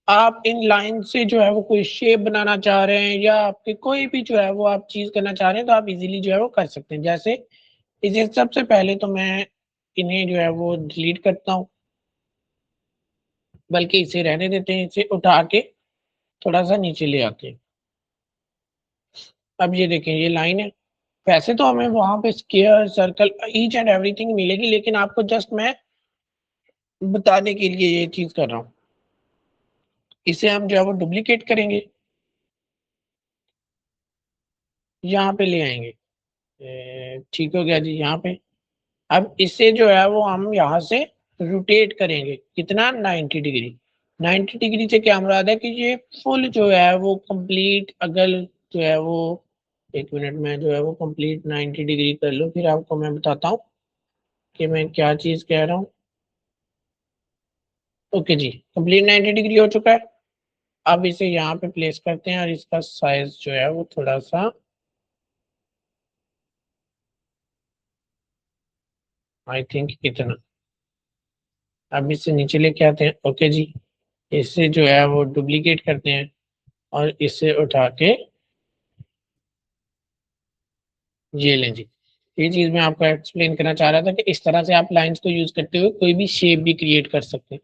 आप इन लाइन से जो है वो कोई शेप बनाना चाह रहे हैं, या आपके कोई भी जो है वो आप चीज़ करना चाह रहे हैं, तो आप इज़िली जो है वो कर सकते हैं। जैसे इसे सबसे पहले तो मैं इन्हें जो है वो डिलीट करता हूँ, बल्कि इसे रहने देते हैं। इसे उठा के थोड़ा-सा नीचे ले आते हैं। अब ये देखें, ये लाइन है। वैसे तो हमें वहाँ पे square, circle, each and everything मिलेगी, लेकिन आपको जस्ट मैं बताने के लिए ये चीज़ कर रहा हूँ। इसे हम जो है वो डुप्लीकेट करेंगे, यहाँ पे ले आएँगे। ठीक हो गया जी यहाँ पे। अब इसे जो है वो हम यहाँ से रोटेट करेंगे, कितना, 90 डिग्री। 90 डिग्री से क्या मुराद है कि ये फुल जो है वो कंप्लीट, अगर जो है वो 1 मिनट में जो है वो कंप्लीट 90 डिग्री कर लूँ, फिर आपको मैं बताता हूँ कि मैं क्या चीज़ कह रहा हूँ। ओके जी, कंप्लीट 90 डिग्री हो चुका है। अब इसे यहाँ पे प्लेस करते हैं और इसका साइज जो है वो थोड़ा सा आई थिंक इतना। अब इसे नीचे लेके आते हैं। ओके जी, इसे जो है वो डुप्लीकेट करते हैं और इसे उठा के ये लें जी। ये चीज मैं आपको एक्सप्लेन करना चाह रहा था कि इस तरह से आप लाइंस को यूज करते हुए कोई भी शेप भी क्रिएट कर सकते हैं।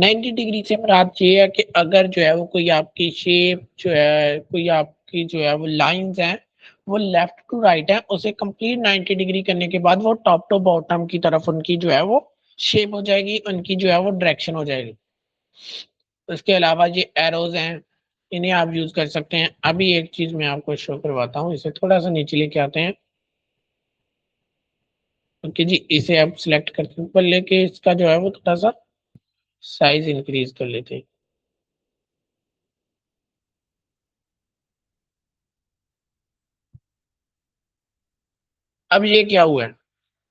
90 डिग्री से मुराद ये है कि अगर जो है वो कोई आपकी शेप जो है, कोई आपकी जो है वो लाइंस हैं, वो लेफ्ट टू राइट है, उसे कंप्लीट 90 डिग्री करने के बाद वो टॉप टू बॉटम की तरफ उनकी जो है वो शेप हो जाएगी, उनकी जो है वो डायरेक्शन हो जाएगी। उसके अलावा ये एरोज हैं, इन्हें आप यूज कर सकते हैं। अभी एक चीज मैं आपको शो करवाता हूँ, इसे थोड़ा सा नीचे लेके आते हैं। ओके जी, इसे आप सिलेक्ट करके ऊपर लेके इसका जो है वो थोड़ा सा साइज इंक्रीज कर लेते हैं। अब ये क्या हुआ है,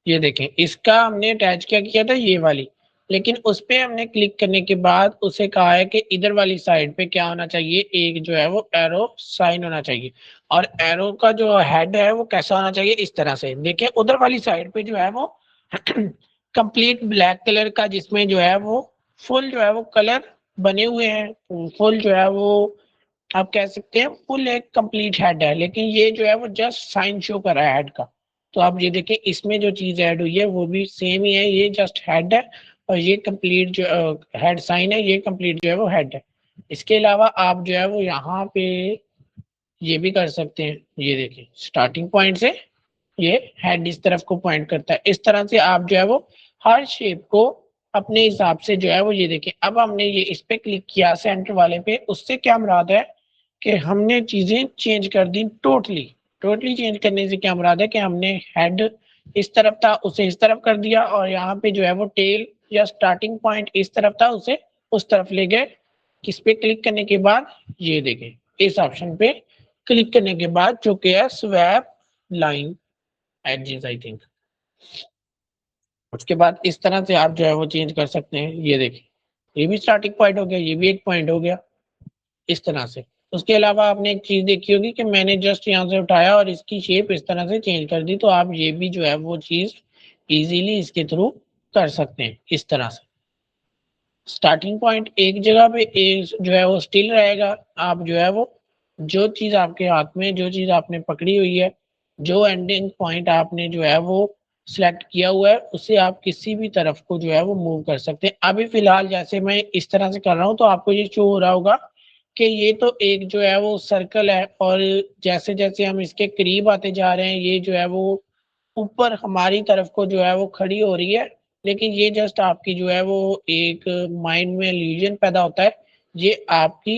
ये देखें, इसका हमने अटैच क्या किया था, ये वाली, लेकिन उस पे हमने क्लिक करने के बाद उसे कहा है कि इधर वाली साइड पे क्या होना चाहिए, एक जो है वो एरो साइन होना चाहिए। और एरो का जो हेड है वो कैसा होना चाहिए, इस तरह से। देखिए उधर वाली साइड पे जो है वो कंप्लीट ब्लैक कलर का, जिसमें जो है वो फुल जो है वो कलर बने हुए हैं, फुल जो है वो आप कह सकते हैं फुल एक कंप्लीट हेड है, लेकिन ये जो है वो जस्ट साइन शो कर रहा है हेड का। तो आप ये देखें, इसमें जो चीज ऐड हुई है वो भी सेम ही है, ये जस्ट हेड है और ये कंप्लीट जो हेड साइन है, ये कंप्लीट जो है वो हेड है। इसके अलावा आप जो है वो यहाँ पे ये भी कर सकते हैं। ये देखिए स्टार्टिंग पॉइंट से ये हेड इस तरफ को पॉइंट करता है। इस तरह से आप जो है वो हर शेप को अपने हिसाब से जो है वो, ये देखिए अब हमने ये इस पे क्लिक किया सेंटर वाले पे, उससे क्या मुराद है कि हमने चीजें चेंज कर दी टोटली। टोटली चेंज करने से क्या मुराद है कि हमने हेड इस तरफ था उसे इस तरफ कर दिया, और यहाँ पे जो है वो टेल या स्टार्टिंग पॉइंट इस तरफ था उसे उस तरफ ले गए। किस पे क्लिक करने के बाद, ये देखें इस ऑप्शन पे क्लिक करने के बाद जो कि है swap line edges I think. उसके बाद इस तरह से आप जो है वो चेंज कर सकते हैं। ये देखिए ये भी स्टार्टिंग पॉइंट हो गया, ये भी एक पॉइंट हो गया, इस तरह से। उसके अलावा आपने एक चीज देखी होगी कि मैंने जस्ट यहाँ से उठाया और इसकी शेप इस तरह से चेंज कर दी, तो आप ये भी जो है वो चीज इजीली इसके थ्रू कर सकते हैं। इस तरह से स्टार्टिंग पॉइंट एक जगह पे एक जो है वो स्टिल रहेगा, आप जो है वो जो चीज आपके हाथ में, जो चीज आपने पकड़ी हुई है, जो एंडिंग पॉइंट आपने जो है वो सिलेक्ट किया हुआ है, उसे आप किसी भी तरफ को जो है वो मूव कर सकते हैं। अभी फिलहाल जैसे मैं इस तरह से कर रहा हूँ तो आपको ये शो हो रहा होगा कि ये तो एक जो है वो सर्कल है, और जैसे जैसे हम इसके करीब आते जा रहे हैं ये जो है वो ऊपर हमारी तरफ को जो है वो खड़ी हो रही है। लेकिन ये जस्ट आपकी जो है वो एक माइंड में इल्यूजन पैदा होता है। ये आपकी,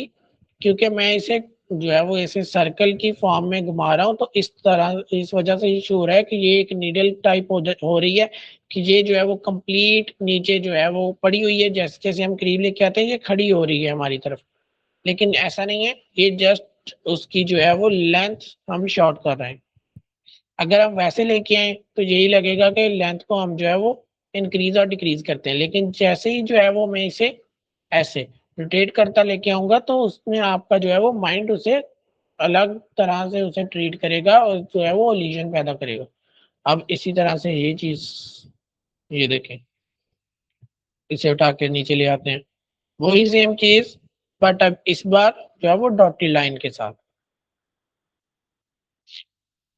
क्योंकि मैं इसे जो है वो ऐसे सर्कल की फॉर्म में घुमा रहा हूँ, तो इस तरह इस वजह से ये शो हो रहा है कि ये एक नीडल टाइप हो रही है, कि ये जो है वो कंप्लीट नीचे जो है वो पड़ी हुई है, जैसे जैसे हम करीब लेके आते हैं ये खड़ी हो रही है हमारी तरफ। लेकिन ऐसा नहीं है, ये जस्ट उसकी जो है वो लेंथ हम शॉर्ट कर रहे हैं। अगर हम वैसे लेके आए तो यही लगेगा कि लेंथ को हम जो है वो इंक्रीज और डिक्रीज करते हैं, लेकिन जैसे ही जो है वो मैं इसे ऐसे रोटेट करता लेके आऊंगा तो उसमें आपका जो है वो माइंड उसे अलग तरह से उसे ट्रीट करेगा और जो है वो इल्यूजन पैदा करेगा। अब इसी तरह से ये चीज, ये देखें, इसे उठा के नीचे ले आते हैं, वही सेम चीज, बट अब इस बार जो है वो डॉटेड लाइन के साथ।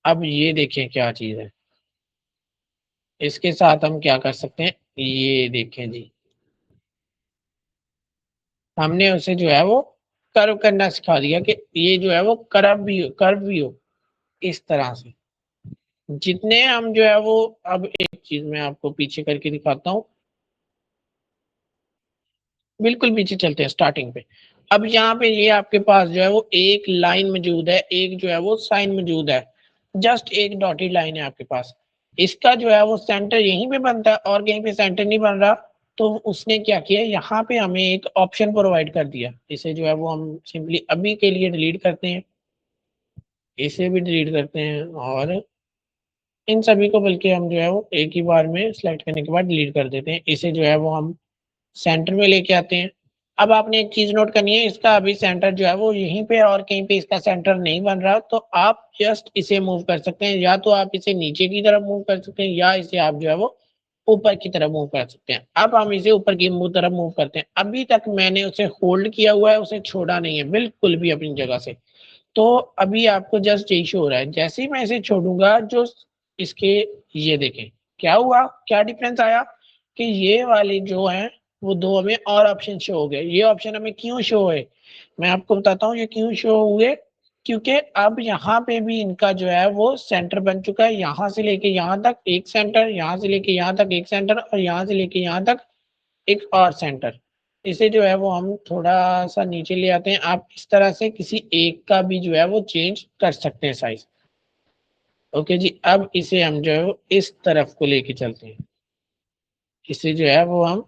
अब ये देखें क्या चीज है, इसके साथ हम क्या कर सकते हैं, ये देखें जी, हमने उसे जो है वो कर्व करना सिखा दिया कि ये जो है वो कर्व भी हो इस तरह से। जितने हम जो है वो, अब एक चीज मैं आपको पीछे करके दिखाता हूँ, बिल्कुल पीछे चलते हैं स्टार्टिंग पे। अब यहाँ पे ये आपके पास जो है वो एक लाइन मौजूद है, एक जो है वो साइन मौजूद है, जस्ट एक डॉटेड लाइन है आपके पास। इसका जो है वो सेंटर यहीं पे बनता है और कहीं पे सेंटर नहीं बन रहा। तो उसने क्या किया, यहाँ पे हमें एक ऑप्शन प्रोवाइड कर दिया, इसे जो है वो हम सिंपली अभी के लिए डिलीट करते हैं, इसे भी डिलीट करते हैं, और इन सभी को बल्कि हम जो है वो एक ही बार में सिलेक्ट करने के बाद डिलीट कर देते हैं। इसे जो है वो हम सेंटर में लेके आते हैं। अब आपने एक चीज़ नोट करनी है, इसका अभी सेंटर जो है वो यहीं पे और कहीं पे इसका सेंटर नहीं बन रहा, तो आप जस्ट इसे मूव कर सकते हैं, या तो आप इसे नीचे की तरफ मूव कर सकते हैं या इसे आप जो है वो ऊपर की तरफ मूव कर सकते हैं। अब हम इसे ऊपर की तरफ मूव करते हैं। अभी तक मैंने उसे होल्ड किया हुआ है, उसे छोड़ा नहीं है बिल्कुल भी अपनी जगह से। तो अभी आपको जस्ट यही शो हो रहा है। जैसे ही मैं इसे छोड़ूँगा, जो इसके ये देखें, क्या हुआ? क्या डिफरेंस आया कि ये वाले जो हैं वो 2 हमें और ऑप्शन शो हो गए। ये ऑप्शन हमें क्यों शो हुए? मैं आपको बताता हूँ ये क्यों शो हुए, क्योंकि अब यहाँ पे भी इनका जो है वो सेंटर बन चुका है। यहाँ से लेके यहाँ तक एक सेंटर, यहाँ से लेके यहाँ तक एक सेंटर और यहाँ से लेके यहाँ तक एक और सेंटर। इसे जो है वो हम थोड़ा-सा नीचे ले आते हैं। आप इस तरह से किसी एक का भी जो है वो चेंज कर सकते हैं साइज़। ओके जी, अब इसे हम जो है वो इस तरफ को लेके चलते हैं। इसे जो है वो हम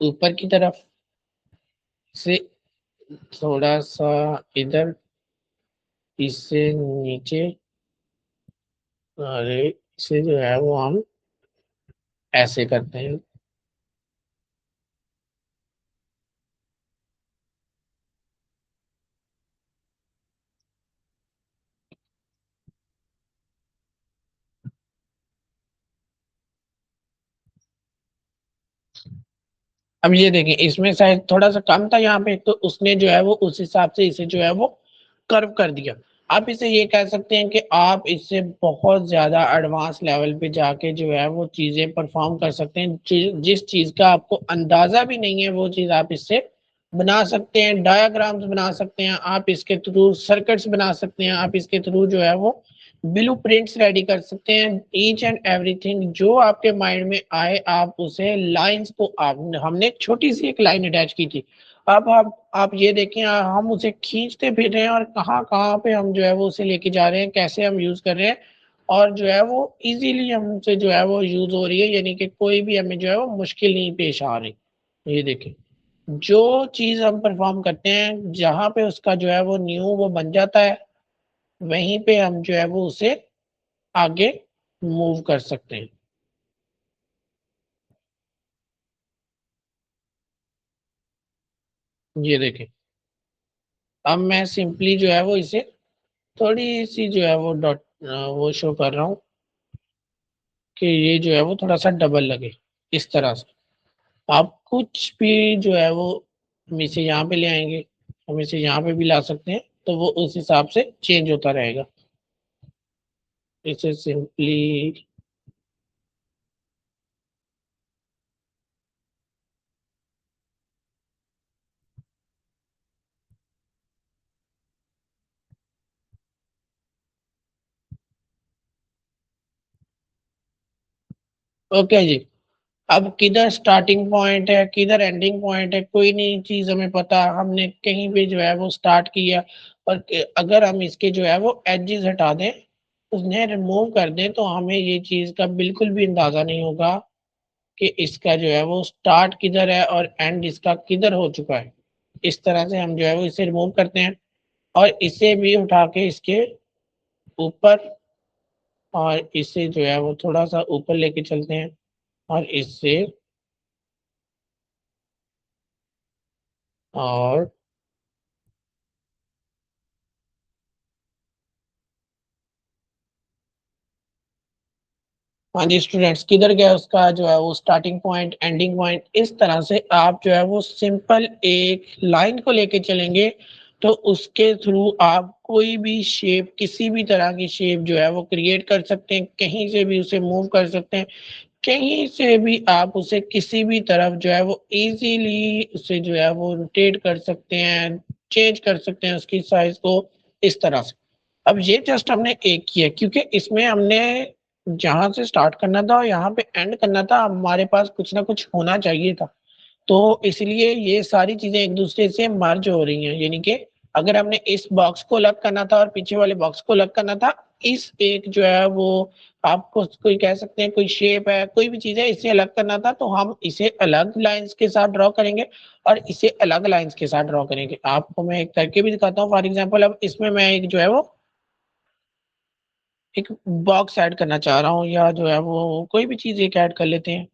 ऊपर की तरफ से थोड़ा-सा इधर, इससे नीचे और इसे जो है वो हम ऐसे करते हैं। अब ये देखें, इसमें शायद थोड़ा-सा कम था यहाँ पे, तो उसने जो है वो उस हिसाब से इसे जो है वो कर्व कर दिया। आप इसे ये कह सकते हैं कि आप इससे बहुत ज़्यादा एडवांस लेवल पे जाके जो है वो चीज़ें परफ़ॉर्म कर सकते हैं। जिस चीज़ का आपको अंदाज़ा भी नहीं है, वो चीज़ आप इससे बना सकते हैं, डायग्राम्स बना सकते हैं, आप इसके थ्रू सर्किट्स बना सकते हैं, आप इसके थ्रू जो है वो ब्लूप्रिंट्स रेडी कर सकते हैं। ईच एंड एवरीथिंग जो आपके माइंड में आए, आप उसे लाइन्स को आप हमने एक छोटी-सी एक लाइन अटैच की थी। अब आप ये देखें, हम उसे खींचते फिर रहे हैं और कहाँ-कहाँ पे हम जो है वो उसे लेके जा रहे हैं, कैसे हम यूज़ कर रहे हैं और जो है वो ईज़िली हमसे जो है वो यूज़ हो रही है, यानी कि कोई भी हमें जो है वो मुश्किल नहीं पेश आ रही। ये देखें, जो चीज़ हम परफ़ॉर्म करते हैं, जहाँ पे उसका जो है वो न्यू वो बन जाता है, वहीं पे हम जो है वो उसे आगे मूव कर सकते हैं। ये देखें, अब मैं सिंपली जो है वो इसे थोड़ी-सी जो है वो वो शो कर रहा हूँ कि ये जो है वो थोड़ा-सा डबल लगे, इस तरह से। आप कुछ भी जो है वो हम इसे यहाँ पे ले आएँगे, हम इसे यहाँ पे भी ला सकते हैं, तो वो उस हिसाब से चेंज होता रहेगा। इसे सिंपली ओके जी। अब किधर स्टार्टिंग पॉइंट है, किधर एंडिंग पॉइंट है, कोई नहीं चीज़ हमें पता। हमने कहीं पे जो है वो स्टार्ट किया और अगर हम इसके जो है वो एजेस हटा दें, उन्हें रिमूव कर दें, तो हमें ये चीज़ का बिल्कुल भी अंदाज़ा नहीं होगा कि इसका जो है वो स्टार्ट किधर है और एंड इसका किधर हो चुका है। इस तरह से हम जो है वो इसे रिमूव करते हैं और इसे भी उठा के इसके ऊपर और इसे जो है वो थोड़ा-सा ऊपर लेके चलते हैं और इससे और हाँ जी, स्टूडेंट्स किधर गया उसका जो है वो स्टार्टिंग पॉइंट, एंडिंग पॉइंट, इस तरह से आप जो है वो सिंपल एक लाइन को लेके चलेंगे, तो उसके थ्रू आप कोई भी शेप, किसी भी तरह की शेप जो है वो क्रिएट कर सकते हैं, कहीं से भी उसे मूव कर सकते हैं, कहीं से भी आप उसे किसी भी तरफ जो है वो ईज़िली उसे जो है वो रोटेट कर सकते हैं, चेंज कर सकते हैं उसकी साइज़ को, इस तरह से। अब ये जस्ट हमने एक किया क्योंकि इसमें हमने जहाँ से स्टार्ट करना था और यहाँ पे एंड करना था, हमारे पास कुछ ना कुछ होना चाहिए था। तो इसलिए ये सारी चीज़ें एक-दूसरे से मर्ज हो रही हैं, यानी कि अगर हमने इस बॉक्स को अलग करना था और पीछे वाले बॉक्स को अलग करना था, इस एक जो है वो आपको कोई कह सकते हैं कोई शेप है, कोई भी चीज़ है, इसे अलग करना था तो हम इसे अलग लाइन्स के साथ ड्रॉ करेंगे और इसे अलग लाइन्स के साथ ड्रॉ करेंगे। आपको मैं एक करके भी दिखाता हूँ, फॉर एग्ज़ाम्पल अब इसमें मैं एक जो है वो एक बॉक्स ऐड करना चाह रहा हूँ या जो है वो कोई भी चीज़ एक ऐड कर लेते हैं।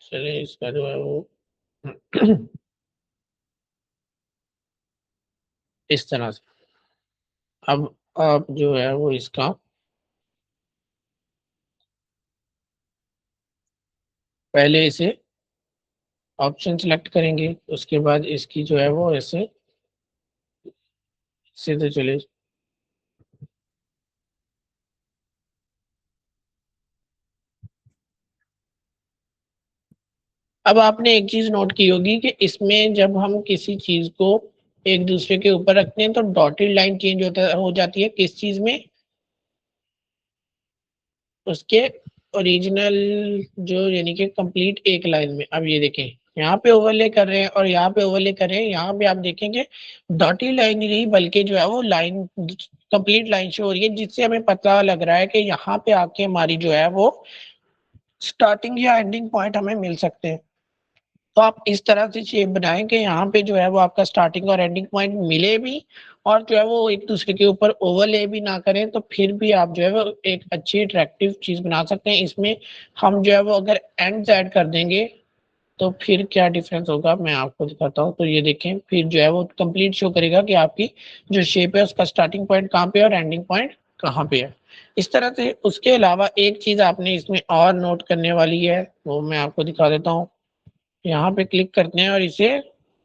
चलिए इसका जो है वो इस तरह से। अब आप जो है वो इसका पहले इसे ऑप्शन सेलेक्ट करेंगे, उसके बाद इसकी जो है वो ऐसे सीधे चले। अब आपने एक चीज नोट की होगी कि इसमें जब हम किसी चीज को एक दूसरे के ऊपर रखते हैं तो डॉटेड लाइन चेंज होता हो जाती है किस चीज में, उसके ओरिजिनल जो यानी कि कंप्लीट एक लाइन में। अब ये देखें, यहाँ पे ओवरले कर रहे हैं और यहाँ पे ओवरले कर रहे हैं, यहाँ पे आप देखेंगे डॉटेड लाइन नहीं बल्कि जो है वो लाइन कंप्लीट लाइन शो हो रही है, जिससे हमें पता लग रहा है कि यहाँ पे आके हमारी जो है वो स्टार्टिंग या एंडिंग पॉइंट हमें मिल सकते हैं। तो आप इस तरह से शेप बनाएं कि यहाँ पे जो है वो आपका स्टार्टिंग और एंडिंग पॉइंट मिले भी, और जो है वो एक दूसरे के ऊपर ओवरले भी ना करें, तो फिर भी आप जो है वो एक अच्छी अट्रैक्टिव चीज बना सकते हैं। इसमें हम जो है वो अगर एंड्स ऐड कर देंगे तो फिर क्या डिफरेंस होगा मैं आपको दिखाता हूँ। तो ये देखें, फिर जो है वो कंप्लीट शो करेगा कि आपकी जो शेप है उसका स्टार्टिंग पॉइंट कहाँ पे है और एंडिंग पॉइंट कहाँ पे है। इस तरह से उसके अलावा एक चीज आपने इसमें और नोट करने वाली है, वो मैं आपको दिखा देता हूँ। यहाँ पे क्लिक करते हैं और इसे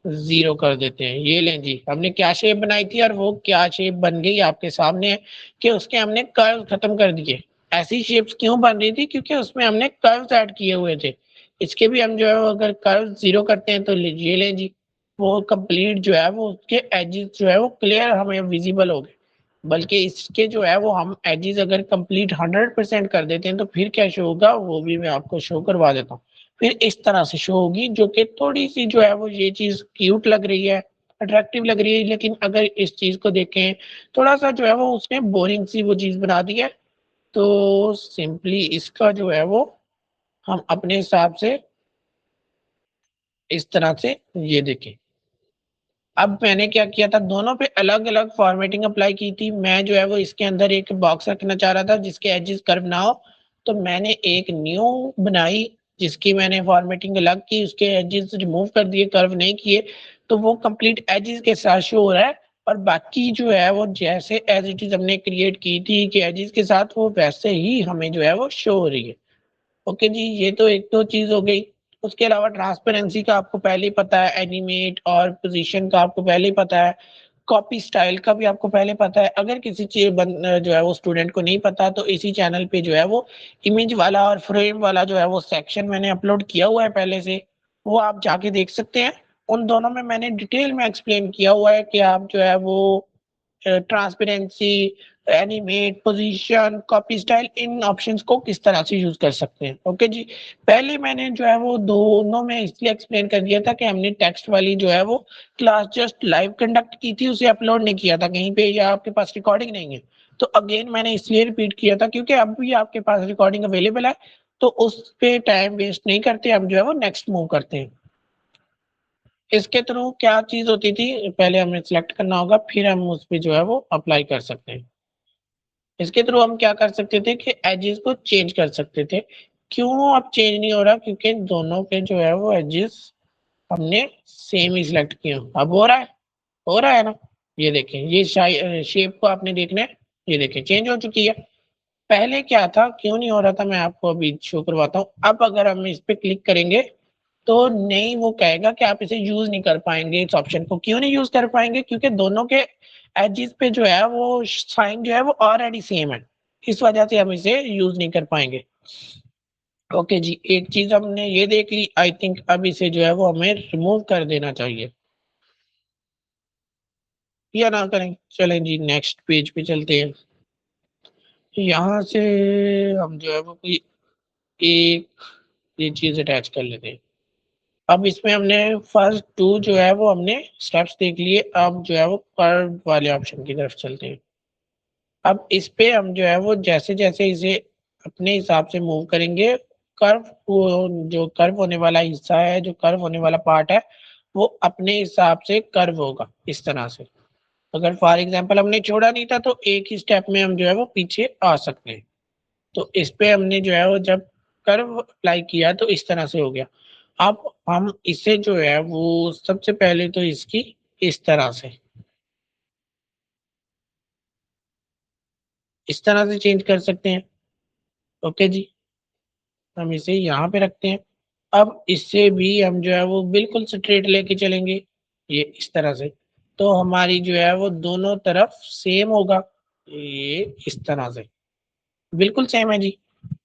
0 कर देते हैं। ये लें जी, हमने क्या शेप बनाई थी और वो क्या शेप बन गई आपके सामने है कि उसके हमने कर्व खत्म कर दिए। ऐसी शेप्स क्यों बन रही थी, क्योंकि उसमें हमने कर्व्स ऐड किए हुए थे। इसके भी हम जो है अगर कर्व 0 करते हैं तो ये लें जी, वो कंप्लीट जो है वो उसके एजेस जो है वो क्लियर हमें विजिबल हो गए। बल्कि इसके जो है वो हम एजेस अगर कंप्लीट 100% कर देते हैं तो फिर क्या शो होगा वो भी मैं आपको शो करवा देता हूँ। फिर इस तरह से शो होगी, जो कि थोड़ी सी जो है वो ये चीज क्यूट लग रही है, अट्रैक्टिव लग रही है। लेकिन अगर इस चीज को देखें, थोड़ा सा जो है वो उसने बोरिंग सी वो चीज बना दी है। तो सिंपली इसका जो है वो हम अपने हिसाब से इस तरह से ये देखें। अब मैंने क्या किया था, दोनों पे अलग अलग फॉर्मेटिंग अप्लाई की थी। मैं जो है वो इसके अंदर एक बॉक्स रखना चाह रहा था जिसके एजेस कर्व ना हो, तो मैंने एक न्यू बनाई जिसकी मैंने फॉर्मेटिंग अलग की, उसके एजेस रिमूव कर दिए, कर्व नहीं किए। तो वो कंप्लीट एजेस के साथ शो हो रहा है, और बाकी जो है वो जैसे एज इट इज हमने क्रिएट की थी कि एजेस के साथ, वो वैसे ही हमें जो है वो शो हो रही है। ओके जी, ये तो एक तो चीज हो गई। उसके अलावा ट्रांसपेरेंसी का आपको पहले ही पता है, एनिमेट और पोजीशन का आपको पहले ही पता है, कॉपी स्टाइल का भी आपको पहले पता है। अगर किसी चीज जो है वो स्टूडेंट को नहीं पता, तो इसी चैनल पे जो है वो इमेज वाला और फ्रेम वाला जो है वो सेक्शन मैंने अपलोड किया हुआ है पहले से, वो आप जाके देख सकते हैं। उन दोनों में मैंने डिटेल में एक्सप्लेन किया हुआ है कि आप जो है वो transparency, animate, position, copy style, इन ऑप्शंस को किस तरह से यूज कर सकते हैं। ओके जी, पहले मैंने जो है वो दोनों में इसलिए एक्सप्लेन कर दिया था कि हमने टेक्स्ट वाली जो है वो क्लास जस्ट लाइव कंडक्ट की थी, उसे अपलोड नहीं किया था कहीं पे, या आपके पास रिकॉर्डिंग नहीं है। तो अगेन मैंने इसलिए रिपीट किया था क्योंकि अब भी आपके पास रिकॉर्डिंग अवेलेबल है, तो उस पे टाइम वेस्ट नहीं करते, हम जो है वो नेक्स्ट मूव करते हैं। इसके थ्रू क्या चीज होती थी, पहले हमें सिलेक्ट करना होगा, फिर हम उस पे जो है वो अप्लाई कर सकते हैं। इसके थ्रू हम क्या कर सकते थे कि एजेस को चेंज कर सकते थे। क्यों अब चेंज नहीं हो रहा, क्योंकि दोनों के जो है वो एजेस हमने सेम ही सिलेक्ट किए। अब हो रहा है, हो रहा है ना। ये देखें, ये शेप को आपने देखना है, ये देखें चेंज हो चुकी है। पहले क्या था, क्यों नहीं हो रहा था, मैं आपको अभी शो करवाता हूँ। अब अगर हम इस पे क्लिक करेंगे तो नहीं, वो कहेगा कि आप इसे यूज नहीं कर पाएंगे। इस ऑप्शन को क्यों नहीं यूज कर पाएंगे, क्योंकि दोनों के एजेस पे जो है वो साइन जो है वो ऑलरेडी सेम है, इस वजह से हम इसे यूज नहीं कर पाएंगे। ओके जी, एक चीज हमने ये देख ली, आई थिंक अब इसे जो है वो हमें रिमूव कर देना चाहिए, या ना करें। चलें जी, नेक्स्ट पेज पे चलते हैं। यहाँ से हम जो है वो कोई एक ये चीज अटैच कर लेते हैं। अब इसमें हमने फर्स्ट टू जो है वो हमने स्टेप्स देख लिए, अब जो है वो कर्व वाले ऑप्शन की तरफ चलते हैं। अब इस पे हम जो है वो जैसे जैसे इसे अपने हिसाब से मूव करेंगे, कर्व जो कर्व होने वाला हिस्सा है, जो कर्व होने वाला पार्ट है, वो अपने हिसाब से कर्व होगा इस तरह से। अगर फॉर एग्जांपल हमने छोड़ा नहीं था तो एक ही स्टेप में हम जो है वो पीछे आ सकते हैं। तो इस पे हमने जो है वो जब कर्व अप्लाई किया तो इस तरह से हो गया। अब हम इसे जो है वो सबसे पहले तो इसकी इस तरह से चेंज कर सकते हैं। ओके जी, हम इसे यहाँ पे रखते हैं। अब इससे भी हम जो है वो बिल्कुल स्ट्रेट लेके चलेंगे, ये इस तरह से। तो हमारी जो है वो दोनों तरफ सेम होगा, ये इस तरह से बिल्कुल सेम है जी।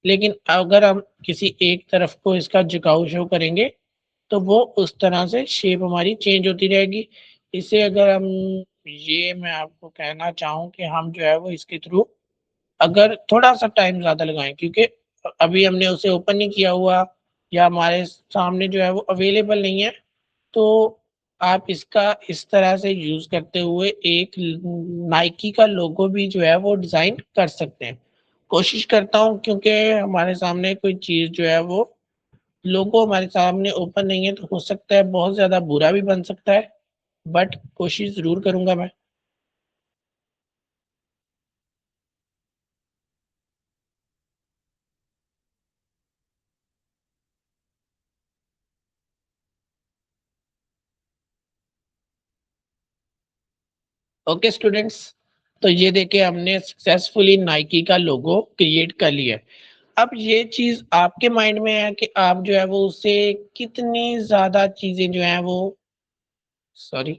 लेकिन अगर हम किसी एक तरफ को इसका झुकाव शो करेंगे तो वो उस तरह से शेप हमारी चेंज होती रहेगी। इसे अगर हम, ये मैं आपको कहना चाहूँ कि हम जो है वो इसके थ्रू अगर थोड़ा-सा टाइम ज़्यादा लगाएँ, क्योंकि अभी हमने उसे ओपन नहीं किया हुआ या हमारे सामने जो है वो अवेलेबल नहीं है, तो आप इसका इस तरह से यूज़ करते हुए एक नाइकी का लोगो भी जो है वो डिज़ाइन कर सकते हैं। कोशिश करता हूँ, क्योंकि हमारे सामने कोई चीज़ जो है वो लोगो हमारे सामने ओपन नहीं है, तो हो सकता है बहुत ज़्यादा बुरा भी बन सकता है, बट कोशिश ज़रूर करूँगा मैं। ओके स्टूडेंट्स, तो ये देखिए हमने सक्सेसफुली नाइकी का लोगो क्रिएट कर लिया है। अब ये चीज़ आपके माइंड में है कि आप जो है वो उससे कितनी ज़्यादा चीज़ें जो हैं वो, सॉरी,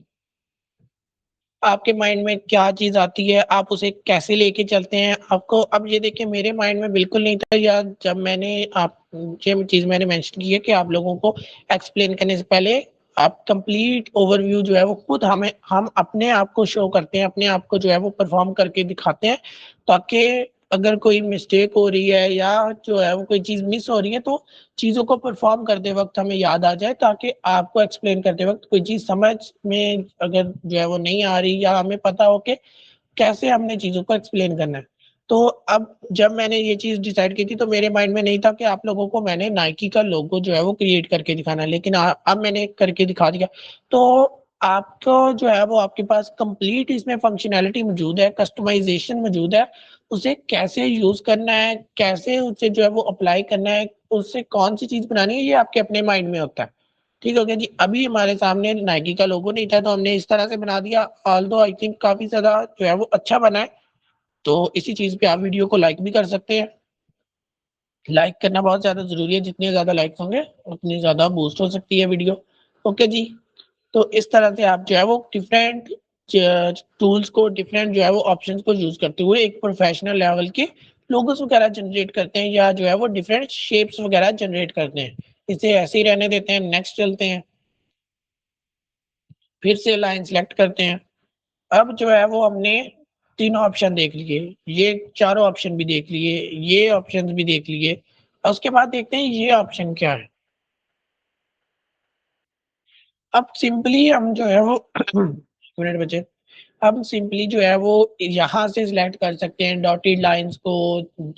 आपके माइंड में क्या चीज़ आती है, आप उसे कैसे लेके चलते हैं? आपको अब ये देखिए मेरे माइंड में बिल्कुल नहीं था, या जब मैंने आप ये चीज़ मैंने मेंशन की है कि आप लोगों को एक्सप्लेन करने से पहले आप कंप्लीट ओवरव्यू जो है वो खुद हम अपने आप को शो करते हैं, अपने आप को जो है वो परफ़ॉर्म करके दिखाते हैं, ताकि अगर कोई मिस्टेक हो रही है या जो है वो कोई चीज़ मिस हो रही है, तो चीज़ों को परफ़ॉर्म करते वक़्त हमें याद आ जाए, ताकि आपको एक्सप्लेन करते वक़्त कोई चीज़ समझ में अगर जो है वो नहीं आ रही, या हमें पता हो कि कैसे हमने चीज़ों को एक्सप्लेन करना है। तो अब जब मैंने ये चीज़ डिसाइड की थी, तो मेरे माइंड में नहीं था कि आप लोगों को मैंने नाइकी का लोगो जो है वो क्रिएट करके दिखाना है, लेकिन अब मैंने करके दिखा दिया। तो आपको जो है वो आपके पास कंप्लीट इसमें फंक्शनैलिटी मौजूद है, कस्टमाइज़ेशन मौजूद है। उसे कैसे यूज़ करना है, कैसे उसे जो है वो अप्लाई करना है, उससे कौन-सी चीज़ बनानी है, ये आपके अपने माइंड में होता है। ठीक हो गया जी। अभी हमारे सामने नाइकी का लोगो नहीं था, तो हमने इस तरह से बना दिया, ऑल्दो आई थिंक काफ़ी ज़्यादा जो है वो अच्छा बना है। तो इसी चीज़ पे आप वीडियो को लाइक भी कर सकते हैं। लाइक करना बहुत ज़्यादा ज़रूरी है, जितने ज़्यादा लाइक्स होंगे, उतनी ज़्यादा बूस्ट हो सकती है वीडियो। ओके जी, तो इस तरह से आप जो है वो डिफरेंट टूल्स को, डिफरेंट जो है वो ऑप्शंस को यूज़ करते हुए एक प्रोफेशनल लेवल के लोगोस वगैरह जनरेट करते हैं, या जो है वो डिफरेंट शेप्स वगैरह जनरेट करते हैं। इसे ऐसे ही रहने देते हैं, नेक्स्ट चलते हैं, फिर से लाइन सेलेक्ट करते हैं। अब जो है वो हमने तीनों ऑप्शन देख लिए, ये चारों ऑप्शन भी देख लिए, ये ऑप्शंस भी देख लिए। और उसके बाद देखते हैं ये ऑप्शन क्या है। अब सिंपली हम जो है वो एक मिनट बचे। हम सिंपली जो है वो यहाँ से सिलेक्ट कर सकते हैं डॉटेड लाइन्स को,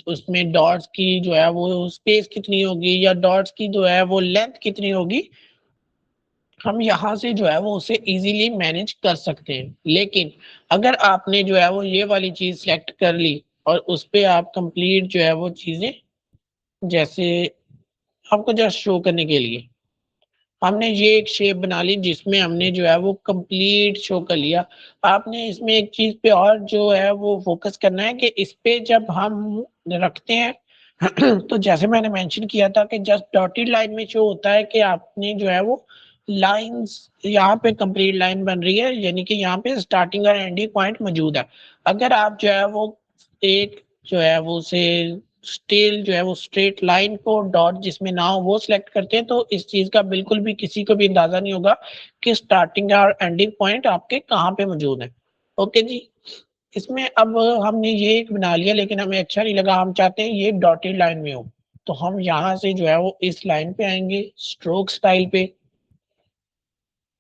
उसमें डॉट्स की जो है वो स्पेस कितनी होगी, या डॉट्स की जो है वो लेंथ कितनी होगी, हम यहाँ से जो है वो उसे इजीली मैनेज कर सकते हैं। लेकिन अगर आपने जो है वो ये वाली चीज़ सेलेक्ट कर ली और उस पे आप कंप्लीट जो है वो चीज़ें, जैसे आपको जस्ट शो करने के लिए हमने ये एक शेप बना ली, जिसमें हमने जो है वो कंप्लीट शो कर लिया। आपने इसमें एक चीज़ पे और जो है वो फ़ोकस करना है कि इस पे जब हम रखते हैं तो जैसे मैंने मेंशन किया था कि जस्ट डॉटेड लाइन में शो होता है कि आपने जो है वो लाइन्स, यहाँ पे कंप्लीट लाइन बन रही है, यानी कि यहाँ पे स्टार्टिंग और एंडिंग पॉइंट मौजूद है। अगर आप जो है वो एक जो है वो उसे स्टिल जो है वो स्ट्रेट लाइन को डॉट जिसमें ना हो वो सिलेक्ट करते हैं, तो इस चीज़ का बिल्कुल भी किसी को भी अंदाज़ा नहीं होगा कि स्टार्टिंग और एंडिंग पॉइंट आपके कहाँ पे मौजूद है। ओके जी। इसमें अब हमने ये एक बना लिया, लेकिन हमें अच्छा नहीं लगा, हम चाहते हैं ये डॉटेड लाइन में हो। तो हम यहाँ से जो है वो इस लाइन पे आएँगे, स्ट्रोक स्टाइल पे,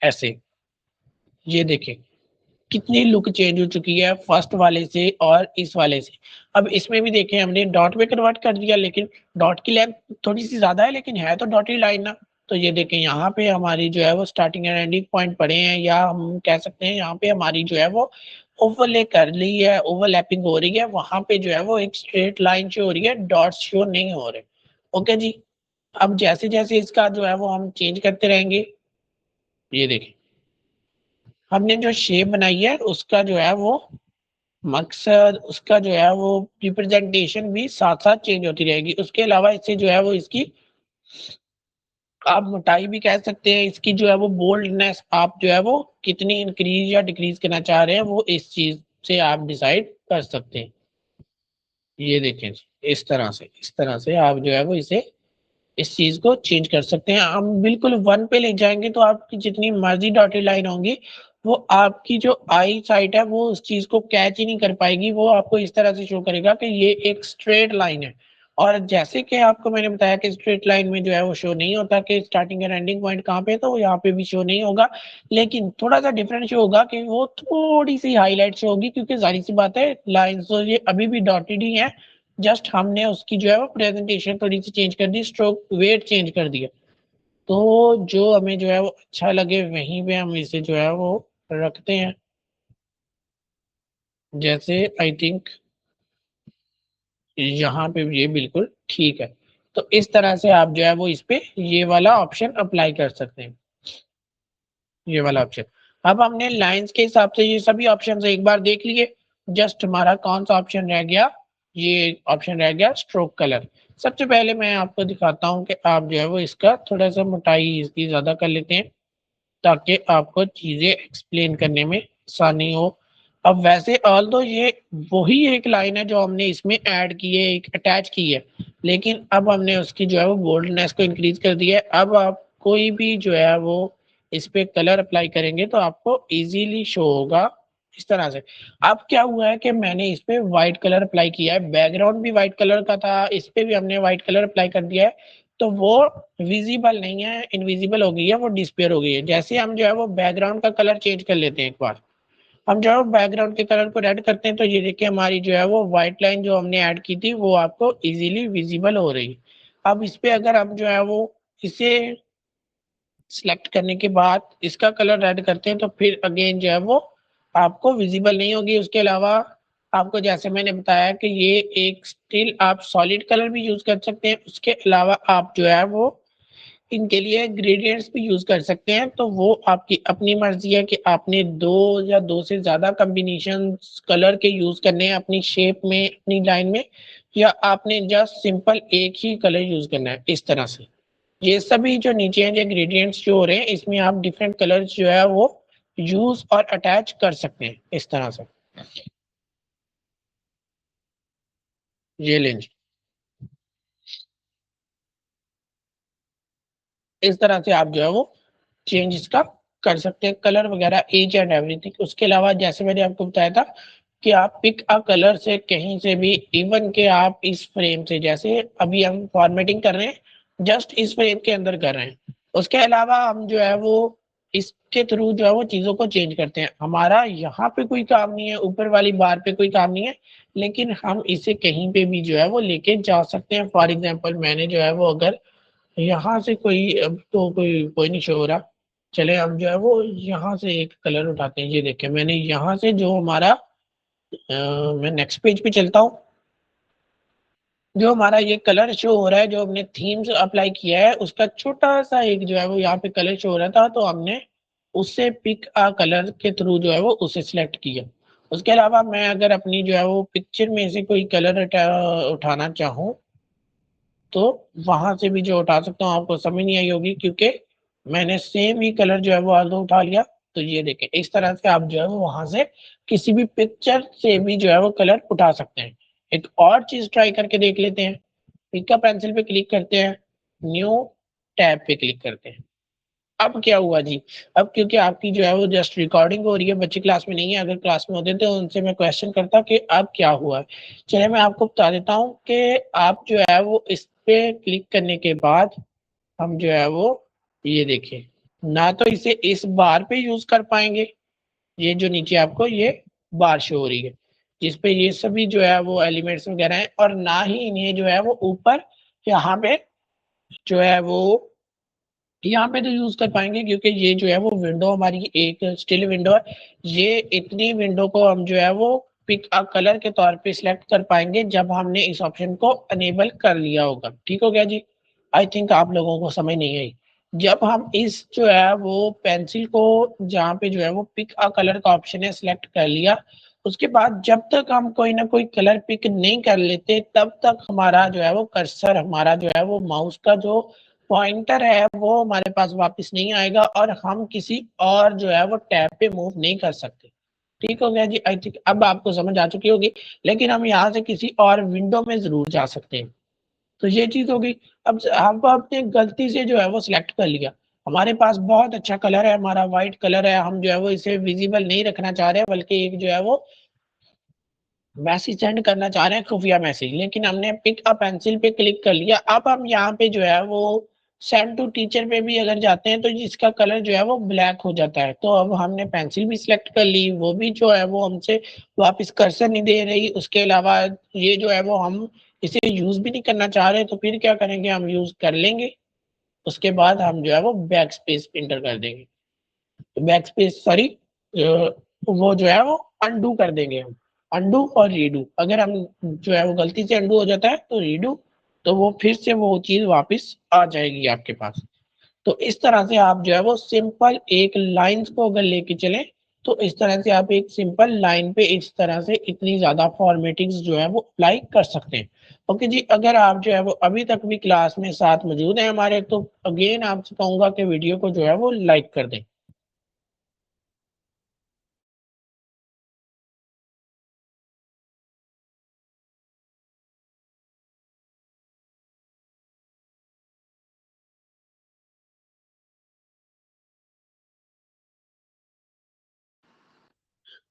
ऐसे। ये देखें, कितनी लुक चेंज हो चुकी है फर्स्ट वाले से और इस वाले से। अब इसमें भी देखें हमने डॉट में कन्वर्ट कर दिया, लेकिन डॉट की लेंथ थोड़ी-सी ज़्यादा है, लेकिन है तो डॉटेड लाइन ना। तो ये देखें यहाँ पे हमारी जो है वो स्टार्टिंग एंड एंडिंग पॉइंट पड़े हैं, या हम कह सकते हैं यहाँ पे हमारी जो है वो ओवरले कर ली है, ओवरलैपिंग हो रही है, वहाँ पे जो है वो एक स्ट्रेट लाइन शो हो रही है, डॉट्स शो नहीं हो रहे। ओके जी। अब जैसे-जैसे इसका जो है वो हम चेंज करते रहेंगे, ये देखिए, हमने जो शेप बनाई है उसका जो है वो मकसद, उसका जो है वो रिप्रेजेंटेशन भी साथ-साथ चेंज होती रहेगी। उसके अलावा इससे जो है वो इसकी आप मोटाई भी कह सकते हैं, इसकी जो है वो बोल्डनेस आप जो है वो कितनी इंक्रीज़ या डिक्रीज़ करना चाह रहे हैं, वो इस चीज़ से आप डिसाइड कर सकते हैं। ये देखें जी, इस तरह से आप जो है वो इसे इस चीज़ को चेंज कर सकते हैं। हम बिल्कुल 1 पे ले जाएँगे तो आपकी जितनी मर्ज़ी डॉटेड लाइन होंगी, वो आपकी जो आई साइट है वो उस चीज़ को कैच ही नहीं कर पाएगी। वो आपको इस तरह से शो करेगा कि ये एक स्ट्रेट लाइन है। और जैसे कि आपको मैंने बताया कि स्ट्रेट लाइन में जो है वो शो नहीं होता कि स्टार्टिंग एंड एंडिंग पॉइंट कहाँ पे है, तो यहाँ पे भी शो नहीं होगा। लेकिन थोड़ा-सा डिफरेंट शो होगा कि वो थोड़ी-सी हाइलाइट शो होगी, क्योंकि ज़ाहिर-सी बात है लाइन्स तो ये अभी भी डॉटेड ही हैं। जस्ट हमने उसकी जो है वो प्रेजेंटेशन थोड़ी-सी चेंज कर दी, स्ट्रोक वेट चेंज कर दिया। तो जो हमें जो है वो अच्छा लगे वहीं पे हम इसे जो है वो रखते हैं। जैसे आई थिंक यहाँ पे ये बिल्कुल ठीक है। तो इस तरह से आप जो है वो इस पे ये वाला ऑप्शन अप्लाई कर सकते हैं, ये वाला ऑप्शन। अब हमने लाइन्स के हिसाब से ये सभी ऑप्शंस एक बार देख लिए। जस्ट हमारा कौन-सा ऑप्शन रह गया? ये ऑप्शन रह गया स्ट्रोक कलर। सबसे पहले मैं आपको दिखाता हूँ कि आप जो है वो इसका थोड़ा-सा मोटाई इसकी ज़्यादा कर लेते हैं, ताकि आपको चीज़ें एक्सप्लेन करने में आसानी हो। अब वैसे ऑल्दो ये वही एक लाइन है जो हमने इसमें ऐड की है, एक अटैच की है, लेकिन अब हमने उसकी जो है वो बोल्डनेस को इंक्रीज़ कर दिया है। अब आप कोई भी जो है वो इस पे कलर अप्लाई करेंगे तो आपको ईज़िली शो होगा इस तरह से। अब क्या हुआ है कि मैंने इस पे व्हाइट कलर अप्लाई किया है, बैकग्राउंड भी व्हाइट कलर का था, इस पे भी हमने व्हाइट कलर अप्लाई कर दिया है, तो वो विज़िबल नहीं है, इनविज़िबल हो गई है, वो डिसअपीयर हो गई है। जैसे हम जो है वो बैकग्राउंड का कलर चेंज कर लेते हैं एक बार। हम जो है बैकग्राउंड के कलर को रेड करते हैं तो ये देखिए हमारी जो है वो व्हाइट लाइन जो हमने ऐड की थी वो आपको ईज़िली विज़िबल हो रही है। अब इस पे अगर हम जो है वो इसे सिलेक्ट करने के बाद इसका कलर रेड करते हैं तो फिर अगेन जो है वो आपको विज़िबल नहीं होगी। उसके अलावा आपको जैसे मैंने बताया कि ये एक स्टिल आप सॉलिड कलर भी यूज़ कर सकते हैं। उसके अलावा आप जो है वो इनके लिए ग्रेडिएंट्स भी यूज़ कर सकते हैं, तो वो आपकी अपनी मर्ज़ी है कि आपने 2 या 2 से ज़्यादा कॉम्बिनेशंस कलर के यूज़ करने हैं अपनी शेप में, अपनी लाइन में, या आपने जस्ट सिंपल एक ही कलर यूज़ करना है, इस तरह से। ये सभी जो नीचे हैं, ये ग्रेडिएंट्स जो हो रहे हैं, इसमें आप डिफरेंट कलर्स जो है वो यूज़ और अटैच कर सकते हैं, इस तरह से। ये लें जी। इस तरह से आप जो है वो चेंज इसका कर सकते हैं, कलर वगैरह ईच एंड एवरीथिंग। उसके अलावा जैसे मैंने आपको बताया था कि आप पिक अ कलर से कहीं से भी, इवन के आप इस फ्रेम से, जैसे अभी हम फॉर्मेटिंग कर रहे हैं, जस्ट इस फ्रेम के अंदर कर रहे हैं। उसके अलावा हम जो है वो इसके थ्रू जो है वो चीज़ों को चेंज करते हैं। हमारा यहाँ पे कोई काम नहीं है, ऊपर वाली बार पे कोई काम नहीं है, लेकिन हम इसे कहीं पे भी जो है वो लेके जा सकते हैं। फॉर एग्ज़ाम्पल मैंने जो है वो अगर यहाँ से कोई, अब तो कोई नहीं शो हो रहा। चले हम जो है वो यहाँ से एक कलर उठाते हैं। ये देखिए मैंने यहाँ से जो हमारा मैं नेक्स्ट पेज पे चलता हूँ। जो हमारा ये कलर शो हो रहा है, जो हमने थीम्स अप्लाई किया है, उसका छोटा-सा एक जो है वो यहाँ पे कलर शो हो रहा था, तो हमने उससे पिक अ कलर के थ्रू जो है वो उसे सिलेक्ट किया। उसके अलावा मैं अगर अपनी जो है वो पिक्चर में से कोई कलर उठाना चाहूँ, तो वहाँ से भी जो उठा सकता हूँ, आपको समझ नहीं आई होगी क्योंकि मैंने सेम ही कलर जो है वो आल्दो उठा लिया। तो ये देखें, इस तरह से आप जो है वो वहाँ से किसी भी पिक्चर से भी जो है वो कलर उठा सकते हैं। एक और चीज़ ट्राई करके देख लेते हैं। पिक अ पेंसिल पे क्लिक करते हैं, न्यू टैब पे क्लिक करते हैं। अब क्या हुआ जी, अब क्योंकि आपकी जो है वो जस्ट रिकॉर्डिंग हो रही है, बच्चे क्लास में नहीं है, अगर क्लास में होते तो उनसे मैं क्वेश्चन करता कि अब क्या हुआ है? चलिए मैं आपको बता देता हूँ कि आप जो है वो इस पे क्लिक करने के बाद हम जो है वो ये देखिए, ना तो इसे इस बार पे यूज़ कर पाएँगे, ये जो नीचे आपको ये बार शो हो रही है, जिस पे ये सभी जो है वो एलिमेंट्स वगैरह हैं, और ना ही इन्हें जो है वो ऊपर यहाँ पे जो है वो यहाँ पे तो यूज़ कर पाएँगे, क्योंकि ये जो है वो विंडो हमारी एक स्टिल विंडो है। ये इतनी विंडो को हम जो है वो पिक अ कलर के तौर पे सिलेक्ट कर पाएँगे जब हमने इस ऑप्शन को इनेबल कर लिया होगा। ठीक हो गया जी? आई थिंक आप लोगों को समझ नहीं आई। जब हम इस जो है वो पेंसिल को जहाँ पे जो है वो पिक अ कलर का ऑप्शन है सिलेक्ट कर लिया, उसके बाद जब तक हम कोई ना कोई कलर पिक नहीं कर लेते तब तक हमारा जो है वो कर्सर हमारा जो है वो माउस का जो पॉइंटर है वो हमारे पास वापस नहीं आएगा और हम किसी और जो है वो टैब पे मूव नहीं कर सकते। ठीक हो गया जी? आई थिंक अब आपको समझ आ चुकी होगी, लेकिन हम यहाँ से किसी और विंडो में ज़रूर जा सकते हैं। तो ये चीज़ हो गई। अब हम आपने गलती से जो है वो सिलेक्ट कर लिया। हमारे पास बहुत अच्छा कलर है, हमारा व्हाइट कलर है, हम जो है वो इसे विज़िबल नहीं रखना चाह रहे हैं बल्कि एक जो है वो मैसेज सेंड करना चाह रहे हैं खुफिया मैसेज, लेकिन हमने पिक अ पेंसिल पे क्लिक कर लिया। अब हम यहाँ पे जो है वो सेंड टू टीचर पे भी अगर जाते हैं तो जिसका कलर जो है वो ब्लैक हो जाता है। तो अब हमने पेंसिल भी सिलेक्ट कर ली, वो भी जो है वो हमसे वापस कर्सर नहीं दे रही। उसके अलावा ये जो है वो हम इसे यूज़ भी नहीं करना चाह रहे, तो फिर क्या करेंगे, हम यूज़ कर लेंगे। उसके बाद हम जो है वो बैक स्पेस एंटर कर देंगे। तो बैक स्पेस सॉरी वो जो है वो अनडू कर देंगे हम। अनडू और रीडू, अगर हम जो है वो गलती से अनडू हो जाता है तो रीडू, तो वो फिर से वो चीज़ वापस आ जाएगी आपके पास। तो इस तरह से आप जो है वो सिंपल एक लाइन्स को अगर लेके चलें, तो इस तरह से आप एक सिंपल लाइन पे इस तरह से इतनी ज़्यादा फॉर्मेटिंग्स जो है वो अप्लाई कर सकते हैं। ओके जी, अगर आप जो है वो अभी तक भी क्लास में साथ मौजूद हैं हमारे, तो अगेन आपसे कहूँगा कि वीडियो को जो है वो लाइक कर दें।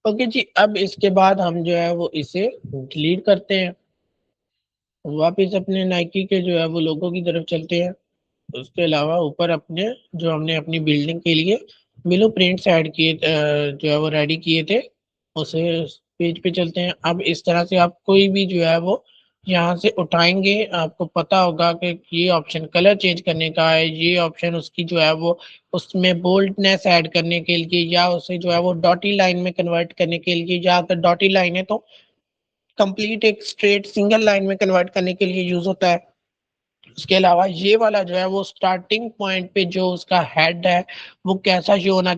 ओके जी, अब इसके बाद हम जो है वो इसे डिलीट करते हैं। वापस अपने नाइकी के जो है वो लोगो की तरफ चलते हैं। उसके अलावा ऊपर अपने जो हमने अपनी बिल्डिंग के लिए ब्लूप्रिंट्स ऐड किए जो है वो रेडी किए थे, उसे पेज पे चलते हैं। अब इस तरह से आप कोई भी जो है वो यहाँ से उठाएँगे, आपको पता होगा कि ये ऑप्शन कलर चेंज करने का है, ये ऑप्शन उसकी जो है वो उसमें बोल्डनेस ऐड करने के लिए या उसे जो है वो डॉटी लाइन में कन्वर्ट करने के लिए, या अगर डॉटी लाइन है तो कंप्लीट एक स्ट्रेट सिंगल लाइन में कन्वर्ट करने के लिए यूज़ होता है। उसके अलावा ये वाला जो है वो स्टार्टिंग पॉइंट पे जो उसका हेड है वो कैसा शो होना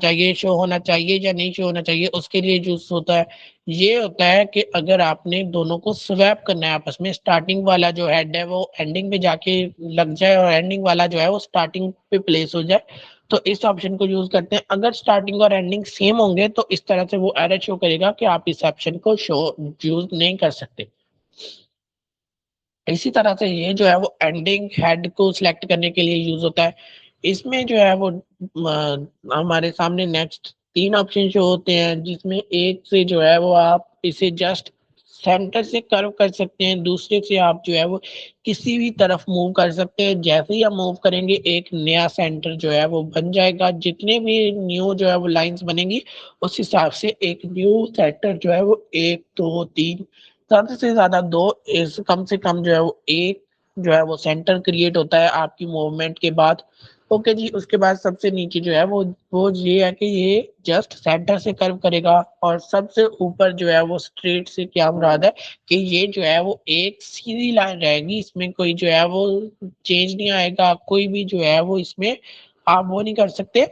चाहिए या नहीं शो होना चाहिए, उसके लिए यूज होता है। ये होता है कि अगर आपने दोनों को स्वैप करना है आपस में, स्टार्टिंग वाला जो हेड है वो एंडिंग पे जाके लग जाए और एंडिंग वाला जो है वो स्टार्टिंग पे प्लेस हो जाए, तो इस ऑप्शन को यूज करते हैं। अगर स्टार्टिंग और एंडिंग सेम होंगे तो इस तरह से वो एरर शो करेगा कि आप इस ऑप्शन को शो यूज नहीं कर सकते। इसी तरह से ये जो है वो एंडिंग हेड को सिलेक्ट करने के लिए यूज़ होता है। इसमें जो है वो हमारे सामने नेक्स्ट 3 ऑप्शन शो होते हैं, जिसमें एक से जो है वो आप इसे जस्ट सेंटर से कर्व कर सकते हैं, दूसरे से आप जो है वो किसी भी तरफ मूव कर सकते हैं। जैसे ही आप मूव करेंगे एक नया सेंटर जो है वो बन जाएगा। जितने भी न्यू जो है वो लाइन्स बनेंगी, उस हिसाब से एक न्यू सेंटर जो है वो 1, 2, 3 ज़्यादा से ज़्यादा 2 इस कम से कम जो है वो 1 जो है वो सेंटर क्रिएट होता है आपकी मूवमेंट के बाद। ओके जी, उसके बाद सबसे नीचे जो है वो ये है कि ये जस्ट सेंटर से कर्व करेगा और सबसे ऊपर जो है वो स्ट्रेट से क्या मुराद है कि ये जो है वो एक सीधी लाइन रहेगी, इसमें कोई जो है वो चेंज नहीं आएगा, कोई भी जो है वो इसमें आप वो नहीं कर सकते,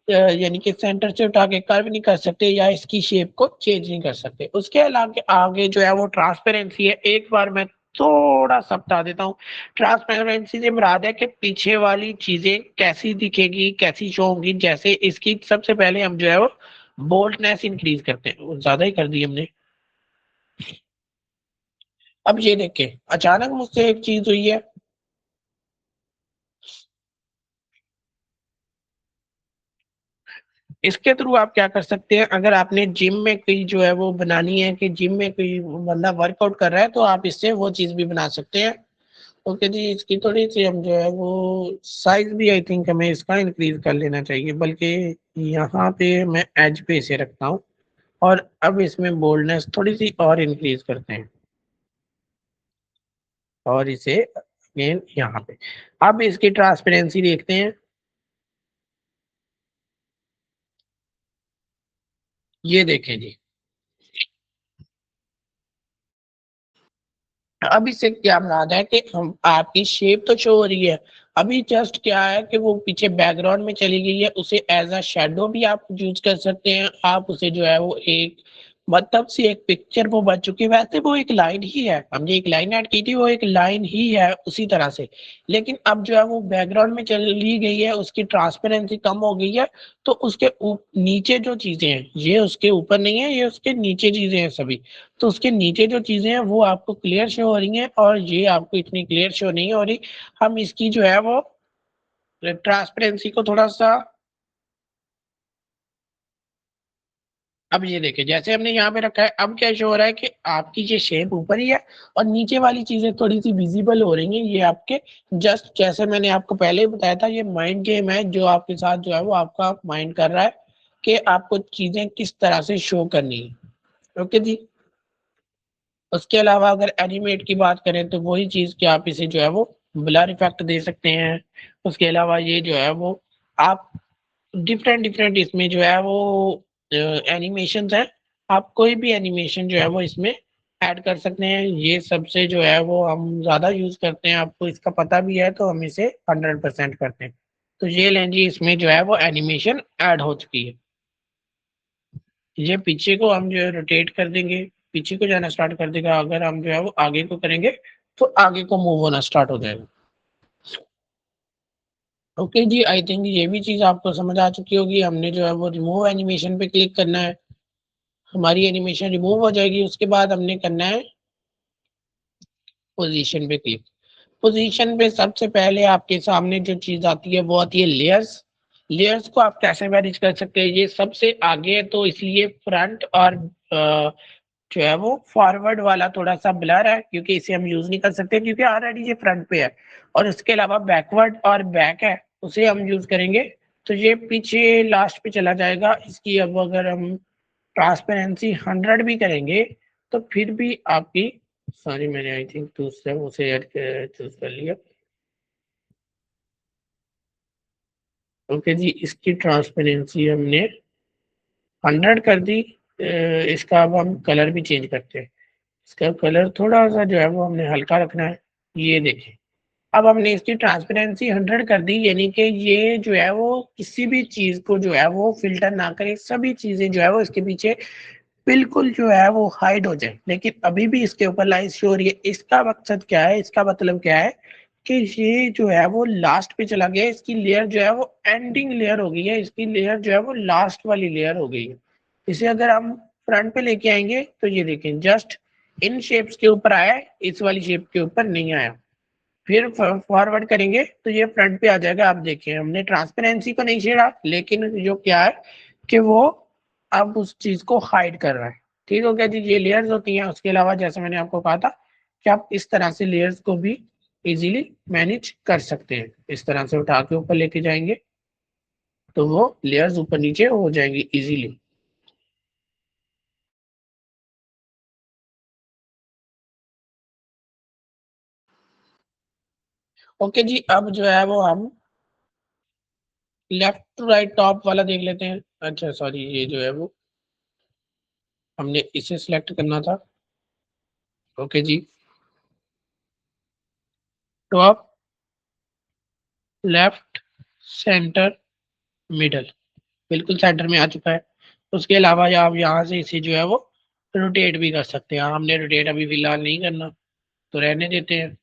यानी कि सेंटर से उठा के कर्व नहीं कर सकते या इसकी शेप को चेंज नहीं कर सकते। उसके अलावा आगे जो है वो ट्रांसपेरेंसी है। एक बार मैं थोड़ा-सा बता देता हूँ। ट्रांसपेरेंसी से मुराद है कि पीछे वाली चीज़ें कैसी दिखेगी, कैसी शो होंगी। जैसे इसकी सबसे पहले हम जो है वो बोल्डनेस इंक्रीज़ करते हैं। वो ज़्यादा ही कर दी हमने। अब ये देखिए, अचानक मुझसे एक चीज़ हुई है। इसके थ्रू आप क्या कर सकते हैं, अगर आपने जिम में कोई जो है वो बनानी है कि जिम में कोई बंदा वर्कआउट कर रहा है तो आप इससे वो चीज़ भी बना सकते हैं। ओके जी, इसकी थोड़ी-सी हम जो है वो साइज़ भी आई थिंक हमें इसका इंक्रीज़ कर लेना चाहिए, बल्कि यहाँ पे मैं एज पे इसे रखता हूँ और अब इसमें बोल्डनेस थोड़ी-सी और इंक्रीज़ करते हैं और इसे अगेन यहाँ पे। अब इसकी ट्रांसपेरेंसी देखते हैं। ये देखें जी। अब इससे क्या मुराद है कि हम आपकी शेप तो शो हो रही है, अभी जस्ट क्या है कि वो पीछे बैकग्राउंड में चली गई है, उसे एज अ शेडो भी आप यूज कर सकते हैं। आप उसे जो है वो एक मतलब से एक पिक्चर वो बन चुकी है, वैसे वो एक लाइन ही है, हमने एक लाइन ऐड की थी, वो एक लाइन ही है उसी तरह से। लेकिन अब जो है वो बैकग्राउंड में चली गई है, उसकी ट्रांसपेरेंसी कम हो गई है, तो उसके नीचे जो चीजें हैं ये उसके ऊपर नहीं है, ये उसके नीचे चीजें हैं सभी। तो उसके नीचे जो चीजें हैं वो आपको क्लियर शो हो रही हैं, और ये आपको इतनी क्लियर शो नहीं हो रही। हम इसकी जो है वो ट्रांसपेरेंसी को थोड़ा सा, अब ये देखिए जैसे हमने यहाँ पे रखा है, अब क्या शो हो रहा है कि आपकी ये शेप ऊपर ही है और नीचे वाली चीजें थोड़ी सी विजिबल हो रही हैं, ये आपके जस्ट जैसे मैंने आपको पहले ही बताया था, ये माइंड गेम है जो आपके साथ जो है वो आपका माइंड कर रहा है कि आपको चीजें किस तरह से शो करनी है। ओके जी। उसके अलावा अगर एनिमेट की बात करें तो वही चीज कि आप इसे जो है वो ब्लर इफेक्ट दे सकते हैं। उसके अलावा ये जो है वो आप डिफरेंट डिफरेंट इसमें जो है वो एनिमेशन है, आप कोई भी एनिमेशन जो है वो इसमें ऐड कर सकते हैं। ये सबसे जो है वो हम ज्यादा यूज करते हैं, आपको इसका पता भी है तो हम इसे 100% करते हैं। तो ये लें जी, इसमें जो है वो एनिमेशन ऐड हो चुकी है। ये पीछे को हम जो है रोटेट कर देंगे, पीछे को जाना स्टार्ट कर देगा। अगर हम जो है वो आगे को करेंगे तो आगे को मूव होना स्टार्ट हो जाएगा। ओके जी, आई थिंक ये भी चीज आपको समझ आ चुकी होगी। हमने जो है वो रिमूव एनिमेशन पे क्लिक करना है, हमारी एनिमेशन रिमूव हो जाएगी। उसके बाद हमने करना है पोजीशन पे क्लिक। पोजीशन पे सबसे पहले आपके सामने जो चीज आती है वो आती है लेयर्स। लेयर्स को आप कैसे मैनेज कर सकते हैं, ये सबसे आगे है तो इसलिए फ्रंट और जो है वो फॉरवर्ड वाला थोड़ा सा ब्लर है, क्योंकि इसे हम यूज नहीं कर सकते क्योंकि ऑलरेडी ये फ्रंट पे है। और उसके अलावा बैकवर्ड और बैक है, उसे हम यूज करेंगे तो ये पीछे लास्ट पे चला जाएगा। इसकी अब अगर हम ट्रांसपेरेंसी 100 भी करेंगे तो फिर भी आपकी, सॉरी मैंने आई थिंक दूसरा उसे ऐड चूज कर लिया। ओके जी, इसकी ट्रांसपेरेंसी हमने 100 कर दी। इसका अब हम कलर भी चेंज करते हैं। इसका कलर थोड़ा सा जो है वो हमने हल्का रखना है। ये देखें, अब हमने इसकी ट्रांसपेरेंसी 100 कर दी, यानी कि ये जो है वो किसी भी चीज को जो है वो फिल्टर ना करे, सभी चीजें जो है वो इसके पीछे बिल्कुल जो है वो हाइड हो जाए, लेकिन अभी भी इसके ऊपर लाइन शो हो रही है। इसका मकसद क्या है, इसका मतलब क्या है कि ये जो है वो लास्ट पे चला गया, इसकी लेयर जो है वो एंडिंग लेयर हो गई है, इसकी लेयर जो है वो लास्ट वाली लेयर हो गई है। इसे अगर हम फ्रंट पे लेके आएंगे तो ये देखें जस्ट इन शेप्स के ऊपर आया है, इस वाली शेप के ऊपर नहीं आया। फिर फॉरवर्ड करेंगे तो ये फ्रंट पे आ जाएगा। आप देखिए हमने ट्रांसपेरेंसी को नहीं छेड़ा, लेकिन जो क्या है कि वो अब उस चीज को हाइड कर रहा है। ठीक हो गया जी, ये लेयर्स होती हैं। उसके अलावा जैसे मैंने आपको कहा था कि आप इस तरह से लेयर्स को भी इजीली मैनेज कर सकते हैं। इस तरह से उठा के ऊपर लेके जाएंगे तो वो लेयर्स ऊपर नीचे हो जाएंगी इजीली। ओके जी, अब जो है वो हम लेफ्ट टू राइट टॉप वाला देख लेते हैं। अच्छा सॉरी, ये जो है वो हमने इसे सिलेक्ट करना था। ओके जी, टॉप, लेफ्ट, सेंटर, मिडल, बिल्कुल सेंटर में आ चुका है। उसके अलावा आप यहाँ से इसे जो है वो रोटेट भी कर सकते हैं। हमने रोटेट अभी फिलहाल नहीं करना तो रहने देते हैं।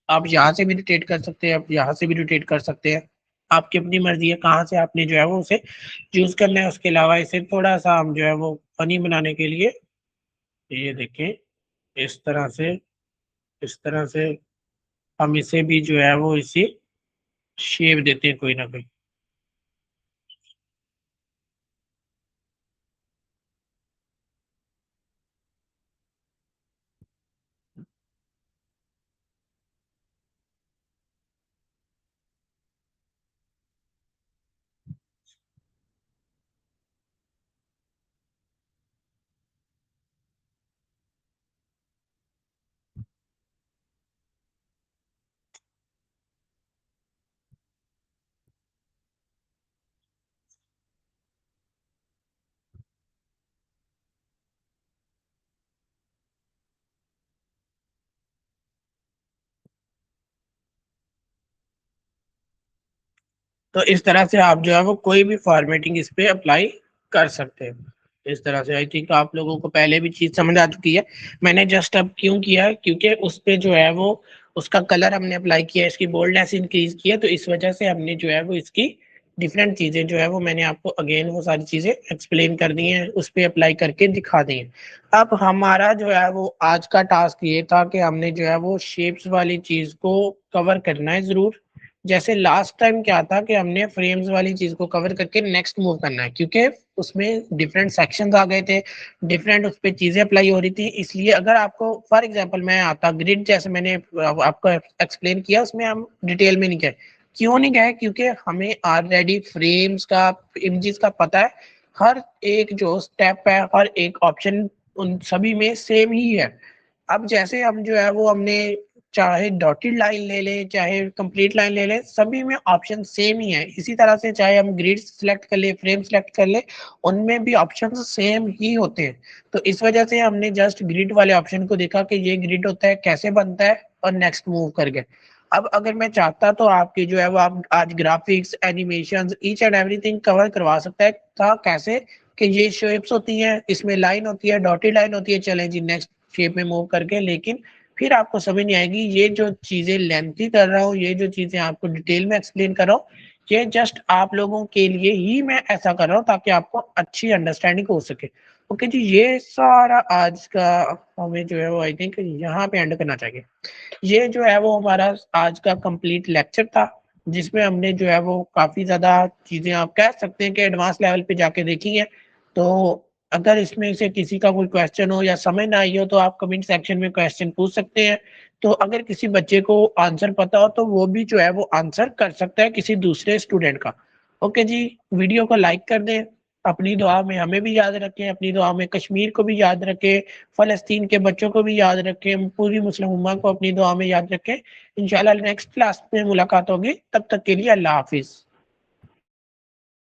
आप यहाँ से भी रोटेट कर सकते हैं, आप यहाँ से भी रोटेट कर सकते हैं, आपकी अपनी मर्जी है कहाँ से आपने जो है वो उसे चूज करना है। उसके अलावा इसे थोड़ा सा हम जो है वो फनी बनाने के लिए ये देखें, इस तरह से, इस तरह से हम इसे भी जो है वो इसी शेप देते हैं कोई ना कोई। तो इस तरह से आप जो है वो कोई भी फॉर्मेटिंग इस पे अप्लाई कर सकते हैं। इस तरह से आई थिंक आप लोगों को पहले भी चीज़ समझ आ चुकी है। मैंने जस्ट अब क्यों किया है, क्योंकि उस पे जो है वो उसका कलर हमने अप्लाई किया है, इसकी बोल्डनेस इंक्रीज़ की है, तो इस वजह से हमने जो है वो इसकी डिफरेंट चीज़ें जो है वो मैंने आपको अगेन वो सारी चीज़ें एक्सप्लेन कर दी हैं, उस पे अप्लाई करके दिखा दी हैं। अब हमारा जो है वो आज का टास्क ये था कि हमने जो है वो शेप्स वाली चीज़ को कवर करना है ज़रूर। जैसे लास्ट टाइम क्या था कि हमने फ्रेम्स वाली चीज को कवर करके नेक्स्ट मूव करना है, क्योंकि उसमें डिफरेंट सेक्शंस आ गए थे, डिफरेंट उस पर चीजें अप्लाई हो रही थी। इसलिए अगर आपको फॉर एग्जांपल मैं आता ग्रिड जैसे मैंने आपको एक्सप्लेन किया, उसमें हम डिटेल में नहीं गए। क्यों नहीं गए? क्योंकि हमें ऑलरेडी फ्रेम्स का, इमेजेस का पता है। हर एक जो स्टेप है, हर एक ऑप्शन उन सभी में सेम ही है। अब जैसे हम जो है वो हमने चाहे डॉटेड लाइन ले लें, चाहे कंप्लीट लाइन ले लें, सभी में ऑप्शन सेम ही है। इसी तरह से चाहे हम ग्रिड सेलेक्ट कर ले, फ्रेम सेलेक्ट कर ले, उनमें भी ऑप्शन सेम ही होते हैं। तो इस वजह से हमने जस्ट ग्रिड वाले ऑप्शन को देखा कि ये ग्रिड होता है, कैसे बनता है, और नेक्स्ट मूव कर गए। अब अगर मैं चाहता तो आपकी जो है वो आप आज graphics, animation, each and everything cover करवा सकता है। था कैसे कि ये शेप्स होती हैं, इसमें लाइन होती है, डॉटेड लाइन होती है, चलें जी नेक्स्ट शेप में मूव करके। लेकिन फिर आपको समझ नहीं आएगी। ये जो चीजें लेंथी कर रहा हूँ, ये जो चीजें आपको डिटेल में एक्सप्लेन कर रहा हूँ, ये जस्ट आप लोगों के लिए ही मैं ऐसा कर रहा हूँ ताकि आपको अच्छी अंडरस्टैंडिंग हो सके। ओके जी, ये सारा आज का हमें जो है वो आई थिंक यहाँ पे एंड करना चाहिए। ये जो है वो हमारा आज का कंप्लीट लेक्चर था, जिसमें हमने जो है वो काफी ज्यादा चीजें आप कह सकते हैं कि एडवांस लेवल पे जाके देखी है। तो अगर इसमें से किसी का कोई क्वेश्चन हो या समझ ना आई हो तो आप कमेंट सेक्शन में क्वेश्चन पूछ सकते हैं। तो अगर किसी बच्चे को आंसर पता हो तो वो भी जो है वो आंसर कर सकता है किसी दूसरे स्टूडेंट का। ओके जी, वीडियो को लाइक कर दें, अपनी दुआ में हमें भी याद रखें, अपनी दुआ में कश्मीर को भी याद रखें, फलस्तीन के बच्चों को भी याद रखें, पूरी मुस्लिम उम्मा को अपनी दुआ में याद रखें। इंशाल्लाह नेक्स्ट क्लास में मुलाकात होगी, तब तक के लिए अल्लाह हाफिज।